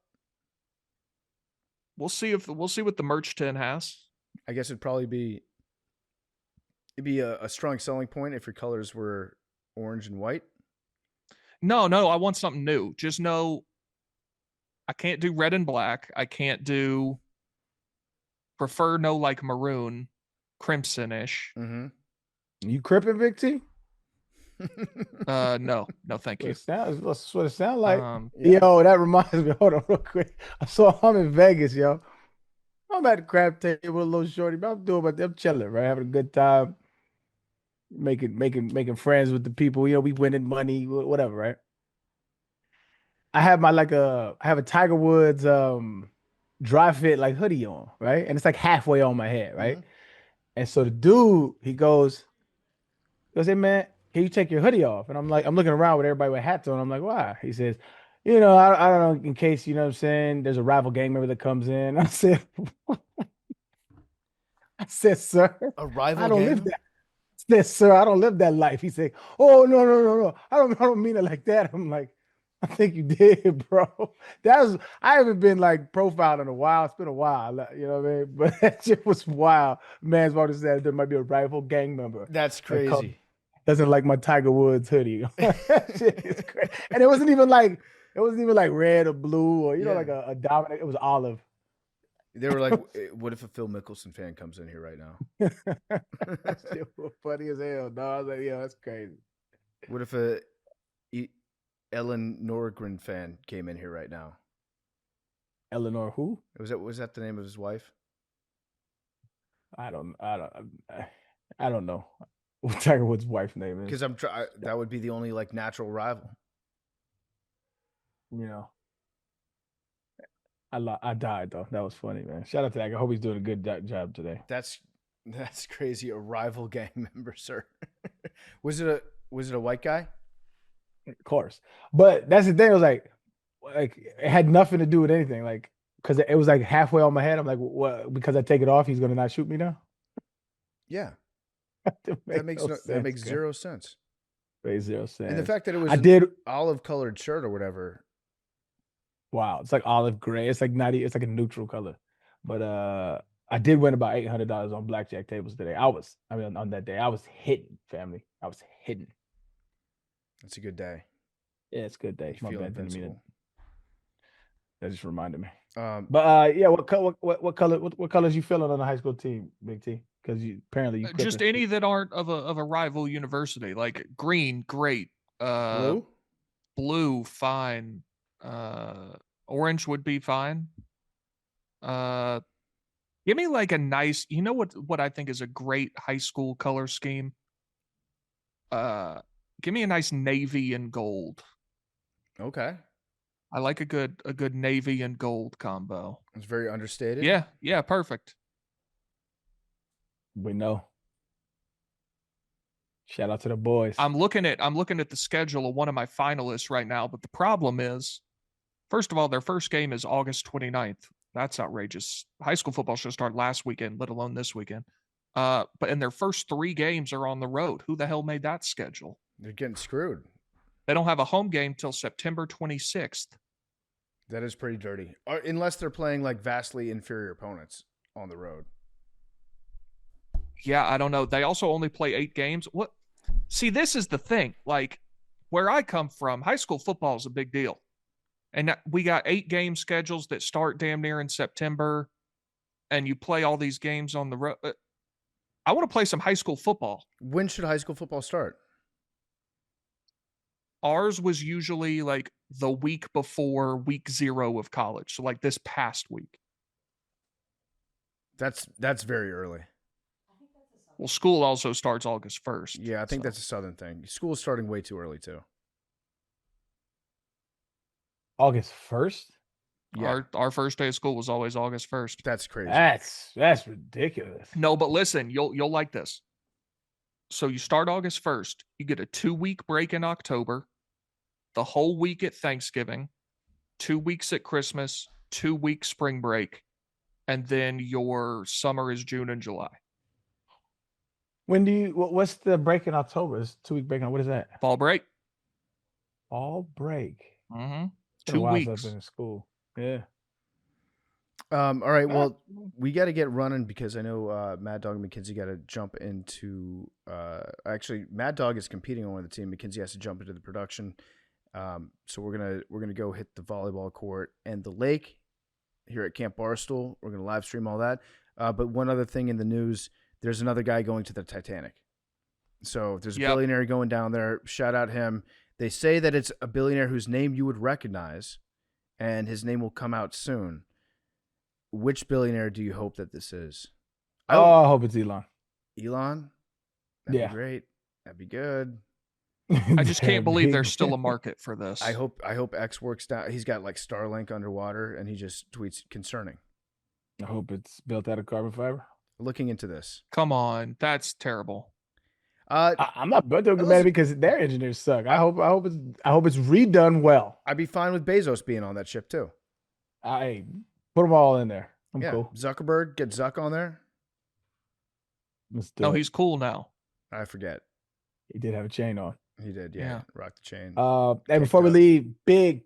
Speaker 3: We'll see what the merch tent has.
Speaker 2: I guess it'd be a strong selling point if your colors were orange and white.
Speaker 3: No, I want something new. Just know I can't do red and black. I can't do prefer no like maroon, crimson-ish.
Speaker 2: Mm-hmm.
Speaker 1: You cripping, Big T?
Speaker 3: No, thank you.
Speaker 1: That's what it sounds like.
Speaker 2: Yeah.
Speaker 1: Yo, that reminds me. Hold on, real quick. I saw him in Vegas, yo. I'm at the crab table with a little shorty, but I'm doing my, I'm chilling, right? Having a good time, making friends with the people. You know, we winning money, whatever, right? I have I have a Tiger Woods dry fit like hoodie on, right? And it's like halfway on my head, right?
Speaker 2: Mhm.
Speaker 1: And so the dude, he goes, hey man, can you take your hoodie off? And I'm like, I'm looking around with everybody with hats on. I'm like, why? He says, I don't know, in case, you know what I'm saying, there's a rival gang member that comes in. I said, sir,
Speaker 2: A
Speaker 1: I
Speaker 2: rival
Speaker 1: don't
Speaker 2: gang
Speaker 1: live
Speaker 2: member?
Speaker 1: that. I said, sir, I don't live that life. He said, oh no, no, no, no. I don't mean it like that. I'm like, I think you did, bro. I haven't been like profiled in a while. It's been a while, you know what I mean? But that shit was wild. Man's about to say there might be a rival gang member
Speaker 2: That's
Speaker 1: that
Speaker 2: crazy.
Speaker 1: doesn't like my Tiger Woods hoodie. That shit is crazy. And it wasn't even like red or blue or
Speaker 2: Yeah.
Speaker 1: like a dominant. It was olive.
Speaker 2: They were like, what if a Phil Mickelson fan comes in here right now?
Speaker 1: That shit was funny as hell, dog. I was like, yeah, that's crazy.
Speaker 2: What if a Ellen Norgren fan came in here right now?
Speaker 1: Eleanor who?
Speaker 2: Was that the name of his wife?
Speaker 1: I don't know what Tiger Woods' wife's name is.
Speaker 2: Because that would be the only like natural rival.
Speaker 1: You know, I died though. That was funny, man. Shout out to that guy. I hope he's doing a good job today.
Speaker 2: That's crazy. A rival gang member, sir. Was it a white guy?
Speaker 1: Of course, but that's the thing. It was like it had nothing to do with anything. Like because it was like halfway on my head. I'm like, what? Because I take it off, he's gonna not shoot me now.
Speaker 2: Yeah.
Speaker 1: That
Speaker 2: That makes zero sense.
Speaker 1: Makes zero sense.
Speaker 2: And the fact that it was
Speaker 1: I did.
Speaker 2: olive colored shirt or whatever.
Speaker 1: Wow, it's like olive gray. It's like it's like a neutral color. But I did win about $800 on blackjack tables today. On that day, I was hitting, family. I was hitting.
Speaker 2: That's a good day.
Speaker 1: Yeah, it's a good day.
Speaker 2: You
Speaker 1: My
Speaker 2: feel
Speaker 1: bad. Didn't mean
Speaker 2: invincible.
Speaker 1: that just reminded me.
Speaker 2: But
Speaker 1: Yeah, what colors you feeling on the high school team, Big T? Because apparently you
Speaker 3: Just
Speaker 1: Clippers.
Speaker 3: any that aren't of a rival university, like green, great.
Speaker 2: blue?
Speaker 3: Blue, fine. Orange would be fine. Give me like a nice, you know what I think is a great high school color scheme? Give me a nice navy and gold.
Speaker 2: Okay.
Speaker 3: I like a good navy and gold combo.
Speaker 2: It's very understated.
Speaker 3: Yeah, perfect.
Speaker 1: We know. Shout out to the boys.
Speaker 3: I'm looking at the schedule of one of my finalists right now, but the problem is, first of all, their first game is August 29th. That's outrageous. High school football should start last weekend, let alone this weekend. But in their first 3 games are on the road. Who the hell made that schedule?
Speaker 2: They're getting screwed.
Speaker 3: They don't have a home game till September 26th.
Speaker 2: That is pretty dirty. Unless they're playing like vastly inferior opponents on the road.
Speaker 3: Yeah, I don't know. They also only play 8 games. What? See, this is the thing. Like, where I come from, high school football is a big deal. And we got 8 game schedules that start damn near in September, and you play all these games on the road. I want to play some high school football.
Speaker 2: When should high school football start?
Speaker 3: Ours was usually like the week before week 0 of college. So like this past week.
Speaker 2: That's very early.
Speaker 3: Well, school also starts August 1st.
Speaker 2: Yeah, I think that's a Southern thing. School's starting way too early too.
Speaker 1: August 1st?
Speaker 2: Yeah.
Speaker 3: Our first day of school was always August 1st.
Speaker 2: That's crazy.
Speaker 1: That's ridiculous.
Speaker 3: No, but listen, you'll like this. So you start August 1st, you get a 2-week break in October, the whole week at Thanksgiving, 2 weeks at Christmas, 2-week spring break, and then your summer is June and July.
Speaker 1: What's the break in October? It's 2-week break. What is that?
Speaker 3: Fall break.
Speaker 1: Fall break.
Speaker 3: Mm-hmm.
Speaker 1: It's been a
Speaker 3: 2
Speaker 1: while since
Speaker 3: weeks.
Speaker 1: I've been in school. Yeah.
Speaker 2: All right. Well, we got to get running because I know Mad Dog and McKinsey got to jump into. Actually, Mad Dog is competing on the team. McKinsey has to jump into the production. So we're gonna go hit the volleyball court and the lake here at Camp Barstool. We're gonna live stream all that. But one other thing in the news, there's another guy going to the Titanic. So there's a billionaire going down there. Shout out him. They say that it's a billionaire whose name you would recognize, and his name will come out soon. which billionaire do you hope that this is?
Speaker 1: I hope it's Elon.
Speaker 2: Elon? That'd
Speaker 1: Yeah.
Speaker 2: be great. That'd be good.
Speaker 3: I just can't believe there's still a market for this.
Speaker 2: I hope X works down. He's got like Starlink underwater, and he just tweets concerning.
Speaker 1: I hope it's built out of carbon fiber.
Speaker 2: Looking into this.
Speaker 3: Come on, that's terrible.
Speaker 1: I'm not mad because their engineers suck. I hope it's redone well.
Speaker 2: I'd be fine with Bezos being on that ship too.
Speaker 1: I put them all in there. I'm cool.
Speaker 2: Zuckerberg, get Zuck on there.
Speaker 3: No, he's cool now.
Speaker 2: I forget.
Speaker 1: He did have a chain on.
Speaker 2: He did, yeah. Rock the chain.
Speaker 1: And before we leave, big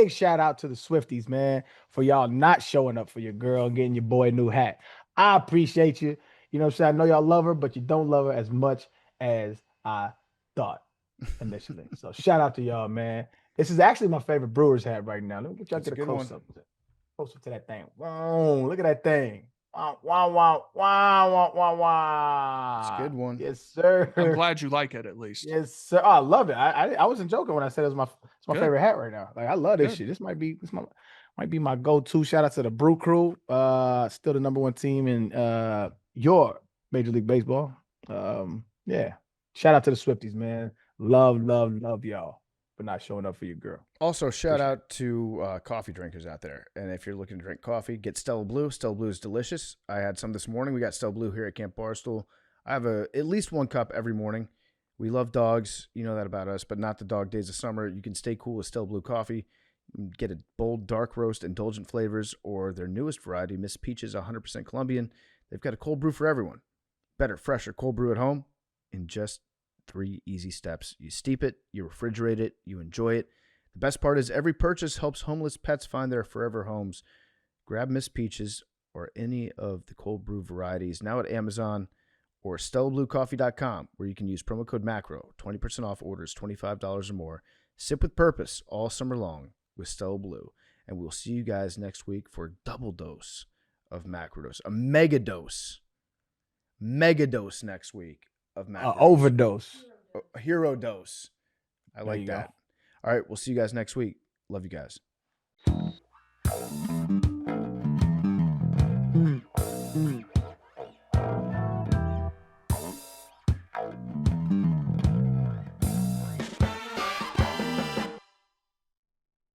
Speaker 1: shout out to the Swifties, man, for y'all not showing up for your girl and getting your boy a new hat. I appreciate you. You know what I'm saying? I know y'all love her, but you don't love her as much as I thought initially. So shout out to y'all, man. This is actually my favorite Brewers hat right now. Let me get y'all get a close up. Closer to that thing. Whoa, look at that thing. Wow.
Speaker 2: It's a good one.
Speaker 1: Yes, sir.
Speaker 3: I'm glad you like it at least.
Speaker 1: Yes, sir. Oh, I love it. I wasn't joking when I said it's my favorite hat right now. Like I love this shit. This might be my go-to. Shout out to the Brew Crew. Still the number one team in your Major League Baseball. Yeah. Shout out to the Swifties, man. Love y'all for not showing up for your girl.
Speaker 2: Also, shout out to coffee drinkers out there. And if you're looking to drink coffee, get Stella Blue. Stella Blue is delicious. I had some this morning. We got Stella Blue here at Camp Barstool. I have at least one cup every morning. We love dogs. You know that about us, but not the dog days of summer. You can stay cool with Stella Blue coffee. You can get a bold, dark roast, indulgent flavors, or their newest variety, Miss Peaches, 100% Colombian. They've got a cold brew for everyone. Better, fresher cold brew at home in just 3 easy steps. You steep it, you refrigerate it, you enjoy it. The best part is every purchase helps homeless pets find their forever homes. Grab Miss Peaches or any of the cold brew varieties now at Amazon or StellaBlueCoffee.com, where you can use promo code MACRO, 20% off orders, $25 or more. Sip with purpose all summer long with Stella Blue. And we'll see you guys next week for a double dose of Macrodose, a mega dose next week of Macrodose.
Speaker 1: Overdose.
Speaker 2: A hero dose. I like that. All right, we'll see you guys next week. Love you guys.